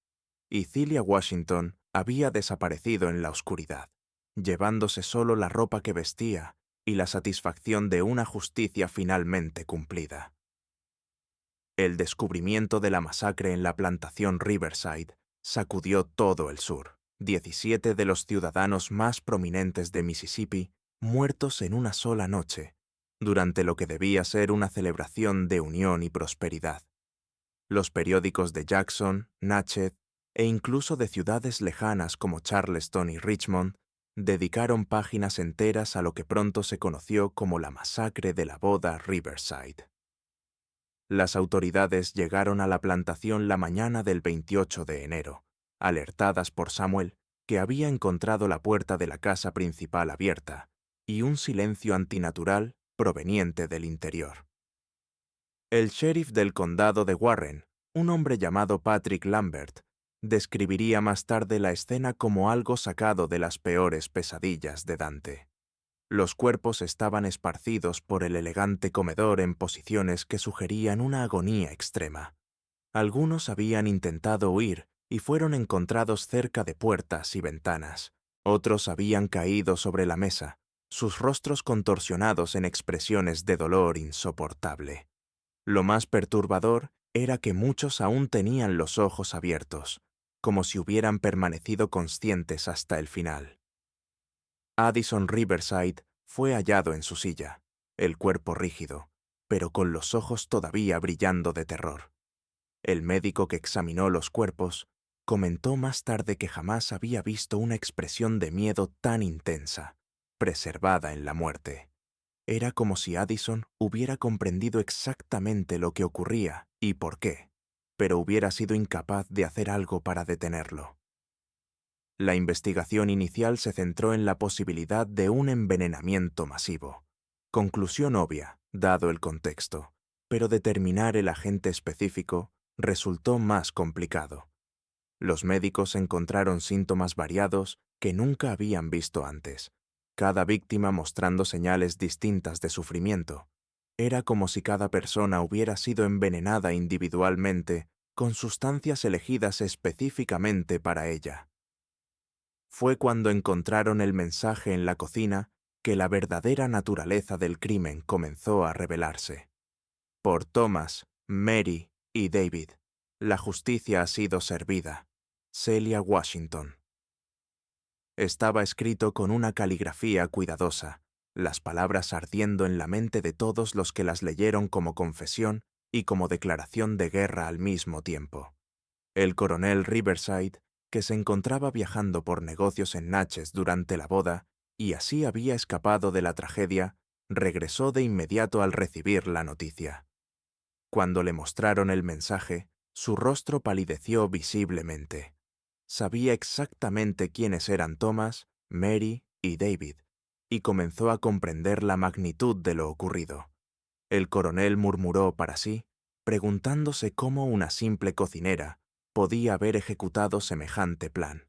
Y Celia Washington había desaparecido en la oscuridad, llevándose solo la ropa que vestía y la satisfacción de una justicia finalmente cumplida. El descubrimiento de la masacre en la plantación Riverside sacudió todo el sur. 17 de los ciudadanos más prominentes de Mississippi muertos en una sola noche, durante lo que debía ser una celebración de unión y prosperidad. Los periódicos de Jackson, Natchez e incluso de ciudades lejanas como Charleston y Richmond dedicaron páginas enteras a lo que pronto se conoció como la masacre de la boda Riverside. Las autoridades llegaron a la plantación la mañana del 28 de enero, alertadas por Samuel, que había encontrado la puerta de la casa principal abierta y un silencio antinatural proveniente del interior. El sheriff del condado de Warren, un hombre llamado Patrick Lambert, describiría más tarde la escena como algo sacado de las peores pesadillas de Dante. Los cuerpos estaban esparcidos por el elegante comedor en posiciones que sugerían una agonía extrema. Algunos habían intentado huir y fueron encontrados cerca de puertas y ventanas. Otros habían caído sobre la mesa, sus rostros contorsionados en expresiones de dolor insoportable. Lo más perturbador era que muchos aún tenían los ojos abiertos, como si hubieran permanecido conscientes hasta el final. Addison Riverside fue hallado en su silla, el cuerpo rígido, pero con los ojos todavía brillando de terror. El médico que examinó los cuerpos comentó más tarde que jamás había visto una expresión de miedo tan intensa, preservada en la muerte. Era como si Addison hubiera comprendido exactamente lo que ocurría y por qué, pero hubiera sido incapaz de hacer algo para detenerlo. La investigación inicial se centró en la posibilidad de un envenenamiento masivo. Conclusión obvia, dado el contexto, pero determinar el agente específico resultó más complicado. Los médicos encontraron síntomas variados que nunca habían visto antes, cada víctima mostrando señales distintas de sufrimiento. Era como si cada persona hubiera sido envenenada individualmente con sustancias elegidas específicamente para ella. Fue cuando encontraron el mensaje en la cocina que la verdadera naturaleza del crimen comenzó a revelarse. Por Thomas, Mary y David, la justicia ha sido servida. Celia Washington. Estaba escrito con una caligrafía cuidadosa, las palabras ardiendo en la mente de todos los que las leyeron como confesión y como declaración de guerra al mismo tiempo. El coronel Riverside, que se encontraba viajando por negocios en Natchez durante la boda y así había escapado de la tragedia, regresó de inmediato al recibir la noticia. Cuando le mostraron el mensaje, su rostro palideció visiblemente. Sabía exactamente quiénes eran Thomas, Mary y David, y comenzó a comprender la magnitud de lo ocurrido. El coronel murmuró para sí, preguntándose cómo una simple cocinera podía haber ejecutado semejante plan.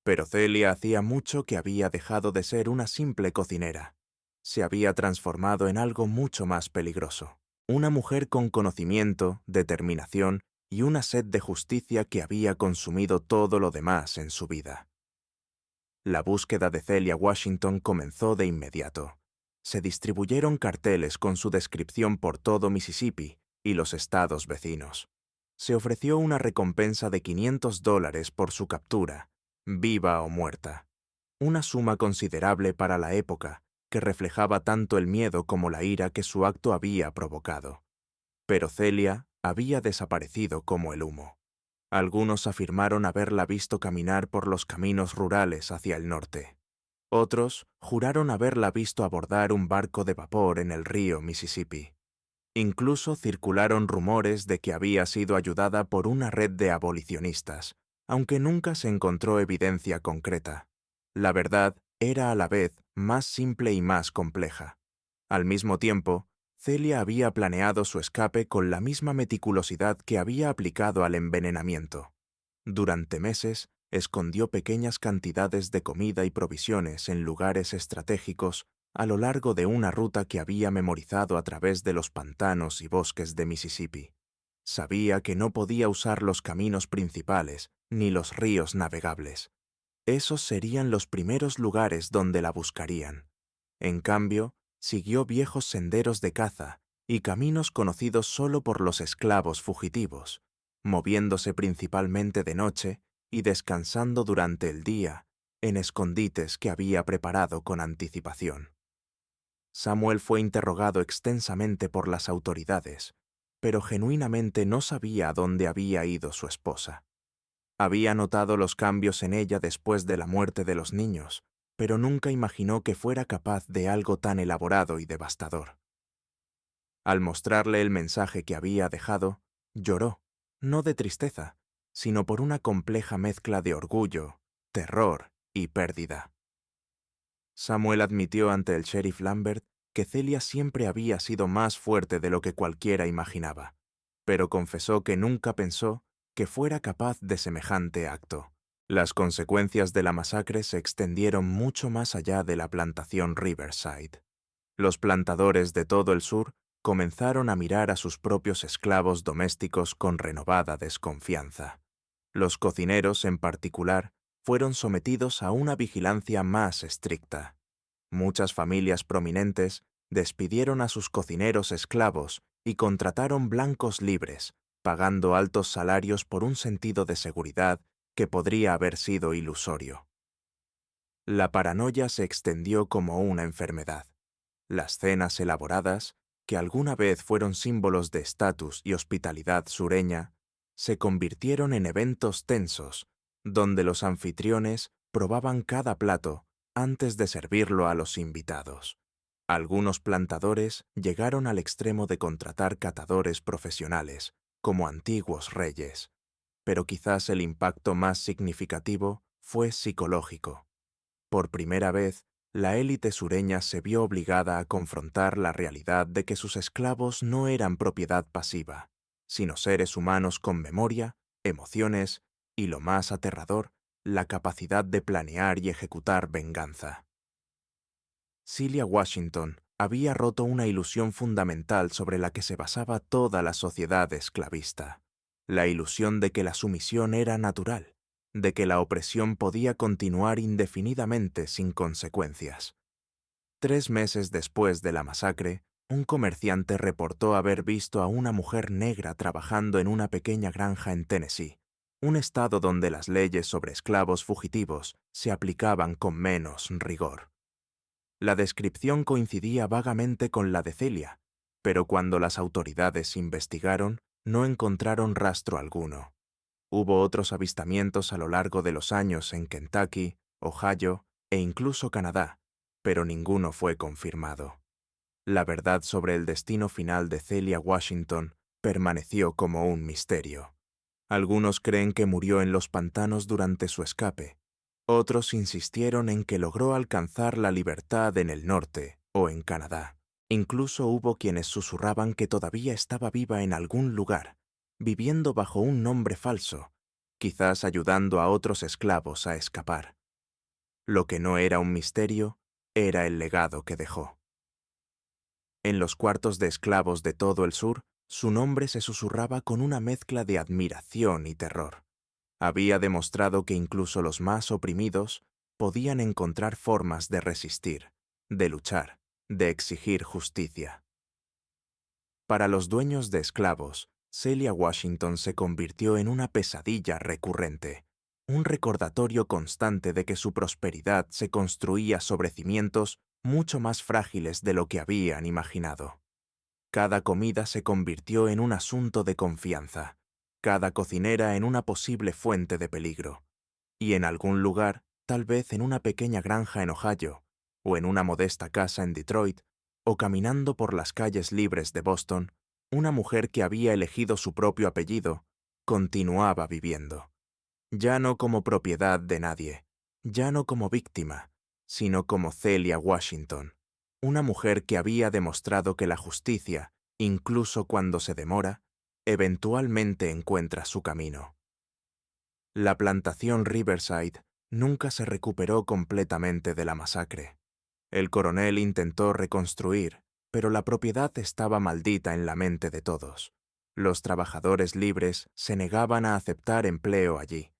Pero Celia hacía mucho que había dejado de ser una simple cocinera. Se había transformado en algo mucho más peligroso. Una mujer con conocimiento, determinación y una sed de justicia que había consumido todo lo demás en su vida. La búsqueda de Celia Washington comenzó de inmediato. Se distribuyeron carteles con su descripción por todo Mississippi y los estados vecinos. Se ofreció una recompensa de $500 por su captura, viva o muerta. Una suma considerable para la época, que reflejaba tanto el miedo como la ira que su acto había provocado. Pero Celia había desaparecido como el humo. Algunos afirmaron haberla visto caminar por los caminos rurales hacia el norte. Otros juraron haberla visto abordar un barco de vapor en el río Mississippi. Incluso circularon rumores de que había sido ayudada por una red de abolicionistas, aunque nunca se encontró evidencia concreta. La verdad era a la vez más simple y más compleja. Al mismo tiempo, Celia había planeado su escape con la misma meticulosidad que había aplicado al envenenamiento. Durante meses, escondió pequeñas cantidades de comida y provisiones en lugares estratégicos a lo largo de una ruta que había memorizado a través de los pantanos y bosques de Mississippi. Sabía que no podía usar los caminos principales ni los ríos navegables. Esos serían los primeros lugares donde la buscarían. En cambio, siguió viejos senderos de caza y caminos conocidos solo por los esclavos fugitivos, moviéndose principalmente de noche y descansando durante el día en escondites que había preparado con anticipación. Samuel fue interrogado extensamente por las autoridades, pero genuinamente no sabía a dónde había ido su esposa. Había notado los cambios en ella después de la muerte de los niños, pero nunca imaginó que fuera capaz de algo tan elaborado y devastador. Al mostrarle el mensaje que había dejado, lloró, no de tristeza, sino por una compleja mezcla de orgullo, terror y pérdida. Samuel admitió ante el sheriff Lambert que Celia siempre había sido más fuerte de lo que cualquiera imaginaba, pero confesó que nunca pensó que fuera capaz de semejante acto. Las consecuencias de la masacre se extendieron mucho más allá de la plantación Riverside. Los plantadores de todo el sur comenzaron a mirar a sus propios esclavos domésticos con renovada desconfianza. Los cocineros, en particular, fueron sometidos a una vigilancia más estricta. Muchas familias prominentes despidieron a sus cocineros esclavos y contrataron blancos libres, pagando altos salarios por un sentido de seguridad que podría haber sido ilusorio. La paranoia se extendió como una enfermedad. Las cenas elaboradas, que alguna vez fueron símbolos de estatus y hospitalidad sureña, se convirtieron en eventos tensos, donde los anfitriones probaban cada plato antes de servirlo a los invitados. Algunos plantadores llegaron al extremo de contratar catadores profesionales, como antiguos reyes, pero quizás el impacto más significativo fue psicológico. Por primera vez, la élite sureña se vio obligada a confrontar la realidad de que sus esclavos no eran propiedad pasiva, sino seres humanos con memoria, emociones y, lo más aterrador, la capacidad de planear y ejecutar venganza. Celia Washington había roto una ilusión fundamental sobre la que se basaba toda la sociedad esclavista, la ilusión de que la sumisión era natural, de que la opresión podía continuar indefinidamente sin consecuencias. 3 meses después de la masacre, un comerciante reportó haber visto a una mujer negra trabajando en una pequeña granja en Tennessee, un estado donde las leyes sobre esclavos fugitivos se aplicaban con menos rigor. La descripción coincidía vagamente con la de Celia, pero cuando las autoridades investigaron, no encontraron rastro alguno. Hubo otros avistamientos a lo largo de los años en Kentucky, Ohio e incluso Canadá, pero ninguno fue confirmado. La verdad sobre el destino final de Celia Washington permaneció como un misterio. Algunos creen que murió en los pantanos durante su escape. Otros insistieron en que logró alcanzar la libertad en el norte o en Canadá. Incluso hubo quienes susurraban que todavía estaba viva en algún lugar, viviendo bajo un nombre falso, quizás ayudando a otros esclavos a escapar. Lo que no era un misterio era el legado que dejó. En los cuartos de esclavos de todo el sur, su nombre se susurraba con una mezcla de admiración y terror. Había demostrado que incluso los más oprimidos podían encontrar formas de resistir, de luchar, de exigir justicia. Para los dueños de esclavos, Celia Washington se convirtió en una pesadilla recurrente, un recordatorio constante de que su prosperidad se construía sobre cimientos mucho más frágiles de lo que habían imaginado. Cada comida se convirtió en un asunto de confianza, cada cocinera en una posible fuente de peligro, y en algún lugar, tal vez en una pequeña granja en Ohio, o en una modesta casa en Detroit, o caminando por las calles libres de Boston, una mujer que había elegido su propio apellido, continuaba viviendo, ya no como propiedad de nadie, ya no como víctima, sino como Celia Washington, una mujer que había demostrado que la justicia, incluso cuando se demora, eventualmente encuentra su camino. La plantación Riverside nunca se recuperó completamente de la masacre. El coronel intentó reconstruir, pero la propiedad estaba maldita en la mente de todos. Los trabajadores libres se negaban a aceptar empleo allí,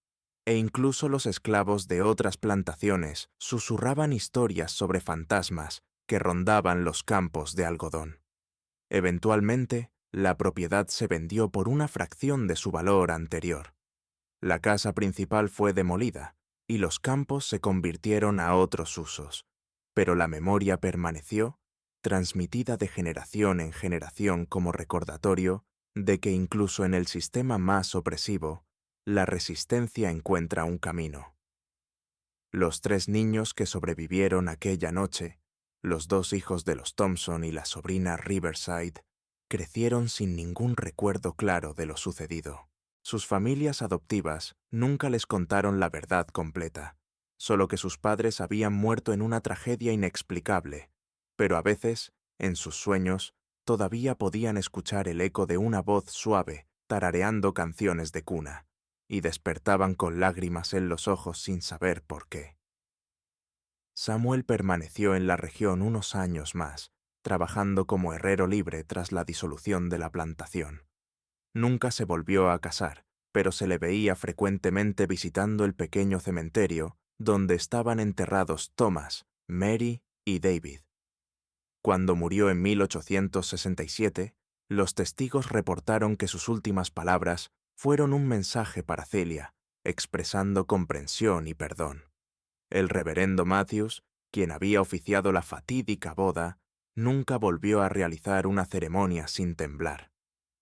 e incluso los esclavos de otras plantaciones susurraban historias sobre fantasmas que rondaban los campos de algodón. Eventualmente, la propiedad se vendió por una fracción de su valor anterior. La casa principal fue demolida y los campos se convirtieron a otros usos, pero la memoria permaneció, transmitida de generación en generación como recordatorio de que incluso en el sistema más opresivo, la resistencia encuentra un camino. Los 3 niños que sobrevivieron aquella noche, los 2 hijos de los Thompson y la sobrina Riverside, crecieron sin ningún recuerdo claro de lo sucedido. Sus familias adoptivas nunca les contaron la verdad completa, solo que sus padres habían muerto en una tragedia inexplicable, pero a veces, en sus sueños, todavía podían escuchar el eco de una voz suave tarareando canciones de cuna, y despertaban con lágrimas en los ojos sin saber por qué. Samuel permaneció en la región unos años más, trabajando como herrero libre tras la disolución de la plantación. Nunca se volvió a casar, pero se le veía frecuentemente visitando el pequeño cementerio donde estaban enterrados Thomas, Mary y David. Cuando murió en 1867, los testigos reportaron que sus últimas palabras fueron un mensaje para Celia, expresando comprensión y perdón. El reverendo Matthews, quien había oficiado la fatídica boda, nunca volvió a realizar una ceremonia sin temblar.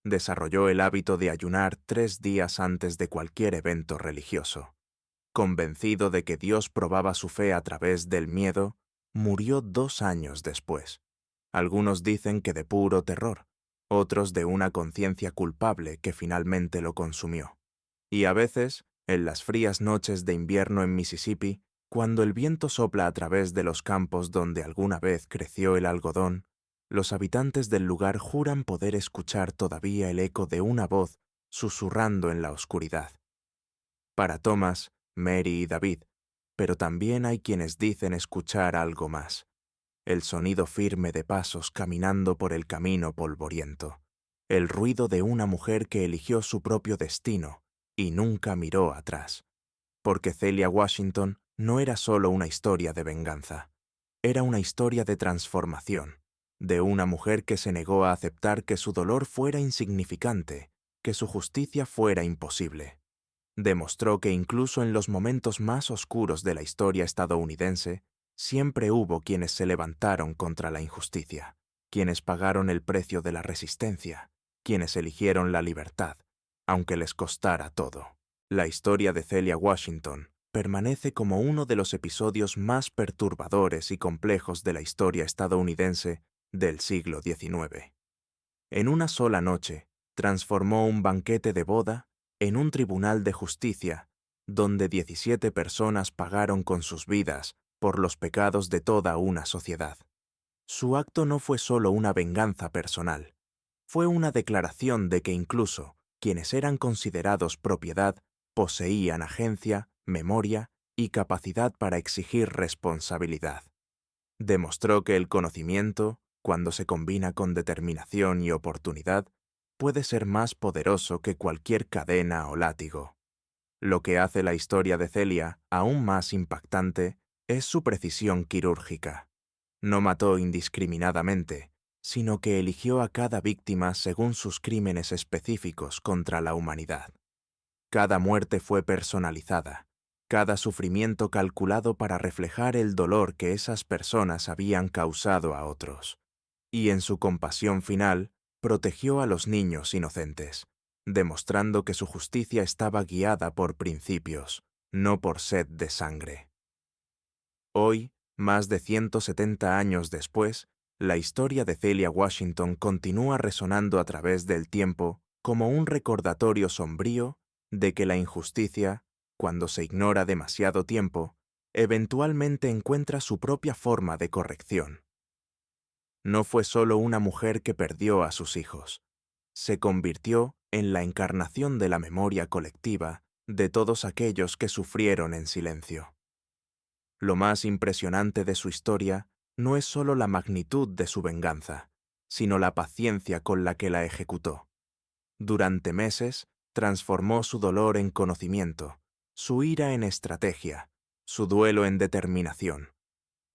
Desarrolló el hábito de ayunar 3 días antes de cualquier evento religioso. Convencido de que Dios probaba su fe a través del miedo, murió 2 años después. Algunos dicen que de puro terror, otros de una conciencia culpable que finalmente lo consumió. Y a veces, en las frías noches de invierno en Mississippi, cuando el viento sopla a través de los campos donde alguna vez creció el algodón, los habitantes del lugar juran poder escuchar todavía el eco de una voz susurrando en la oscuridad. Para Thomas, Mary y David, pero también hay quienes dicen escuchar algo más: el sonido firme de pasos caminando por el camino polvoriento, el ruido de una mujer que eligió su propio destino y nunca miró atrás. Porque Celia Washington no era solo una historia de venganza, era una historia de transformación, de una mujer que se negó a aceptar que su dolor fuera insignificante, que su justicia fuera imposible. Demostró que incluso en los momentos más oscuros de la historia estadounidense, siempre hubo quienes se levantaron contra la injusticia, quienes pagaron el precio de la resistencia, quienes eligieron la libertad, aunque les costara todo. La historia de Celia Washington permanece como uno de los episodios más perturbadores y complejos de la historia estadounidense del siglo XIX. En una sola noche, transformó un banquete de boda en un tribunal de justicia, donde 17 personas pagaron con sus vidas por los pecados de toda una sociedad. Su acto no fue solo una venganza personal, fue una declaración de que incluso quienes eran considerados propiedad poseían agencia, memoria y capacidad para exigir responsabilidad. Demostró que el conocimiento, cuando se combina con determinación y oportunidad, puede ser más poderoso que cualquier cadena o látigo. Lo que hace la historia de Celia aún más impactante es su precisión quirúrgica. No mató indiscriminadamente, sino que eligió a cada víctima según sus crímenes específicos contra la humanidad. Cada muerte fue personalizada, cada sufrimiento calculado para reflejar el dolor que esas personas habían causado a otros. Y en su compasión final, protegió a los niños inocentes, demostrando que su justicia estaba guiada por principios, no por sed de sangre. Hoy, más de 170 años después, La historia de Celia Washington continúa resonando a través del tiempo como un recordatorio sombrío de que la injusticia, cuando se ignora demasiado tiempo, eventualmente encuentra su propia forma de corrección. No fue solo una mujer que perdió a sus hijos. Se convirtió en la encarnación de la memoria colectiva de todos aquellos que sufrieron en silencio. Lo más impresionante de su historia no es solo la magnitud de su venganza, sino la paciencia con la que la ejecutó. Durante meses, transformó su dolor en conocimiento, su ira en estrategia, su duelo en determinación.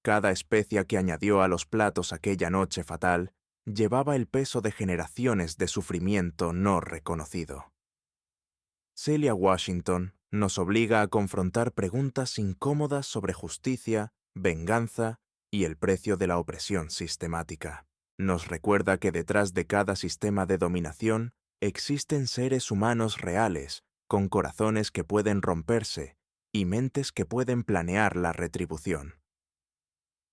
Cada especia que añadió a los platos aquella noche fatal llevaba el peso de generaciones de sufrimiento no reconocido. Celia Washington nos obliga a confrontar preguntas incómodas sobre justicia, venganza y el precio de la opresión sistemática. Nos recuerda que detrás de cada sistema de dominación existen seres humanos reales, con corazones que pueden romperse y mentes que pueden planear la retribución.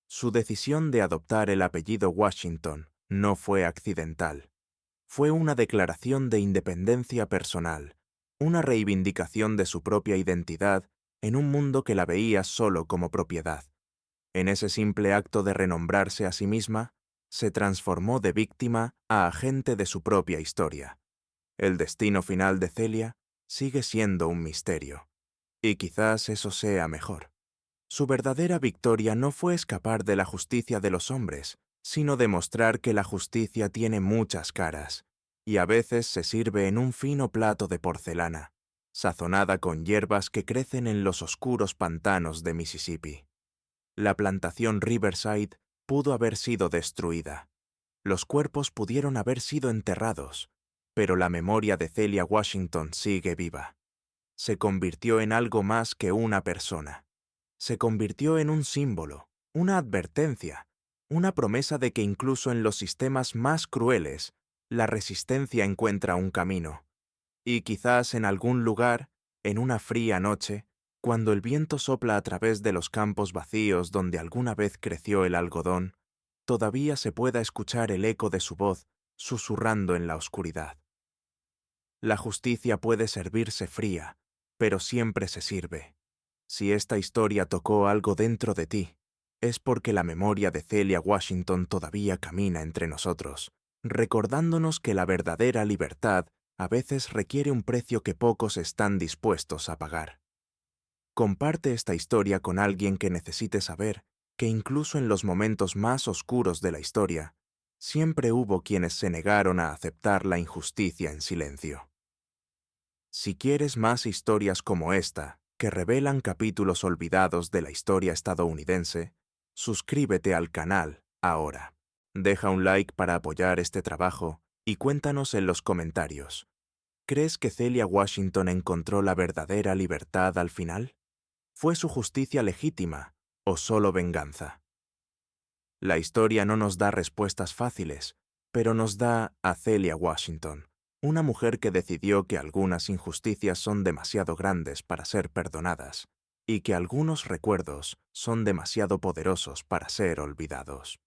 Su decisión de adoptar el apellido Washington no fue accidental. Fue una declaración de independencia personal, una reivindicación de su propia identidad en un mundo que la veía solo como propiedad. En ese simple acto de renombrarse a sí misma, se transformó de víctima a agente de su propia historia. El destino final de Celia sigue siendo un misterio, y quizás eso sea mejor. Su verdadera victoria no fue escapar de la justicia de los hombres, sino demostrar que la justicia tiene muchas caras, y a veces se sirve en un fino plato de porcelana, sazonada con hierbas que crecen en los oscuros pantanos de Mississippi. La plantación Riverside pudo haber sido destruida. Los cuerpos pudieron haber sido enterrados, pero la memoria de Celia Washington sigue viva. Se convirtió en algo más que una persona. Se convirtió en un símbolo, una advertencia, una promesa de que incluso en los sistemas más crueles, la resistencia encuentra un camino. Y quizás en algún lugar, en una fría noche, cuando el viento sopla a través de los campos vacíos donde alguna vez creció el algodón, todavía se pueda escuchar el eco de su voz susurrando en la oscuridad. La justicia puede servirse fría, pero siempre se sirve. Si esta historia tocó algo dentro de ti, es porque la memoria de Celia Washington todavía camina entre nosotros, recordándonos que la verdadera libertad a veces requiere un precio que pocos están dispuestos a pagar. Comparte esta historia con alguien que necesite saber que incluso en los momentos más oscuros de la historia, siempre hubo quienes se negaron a aceptar la injusticia en silencio. Si quieres más historias como esta, que revelan capítulos olvidados de la historia estadounidense, suscríbete al canal ahora. Deja un like para apoyar este trabajo y cuéntanos en los comentarios. ¿Crees que Celia Washington encontró la verdadera libertad al final? ¿Fue su justicia legítima o solo venganza? La historia no nos da respuestas fáciles, pero nos da a Celia Washington, una mujer que decidió que algunas injusticias son demasiado grandes para ser perdonadas y que algunos recuerdos son demasiado poderosos para ser olvidados.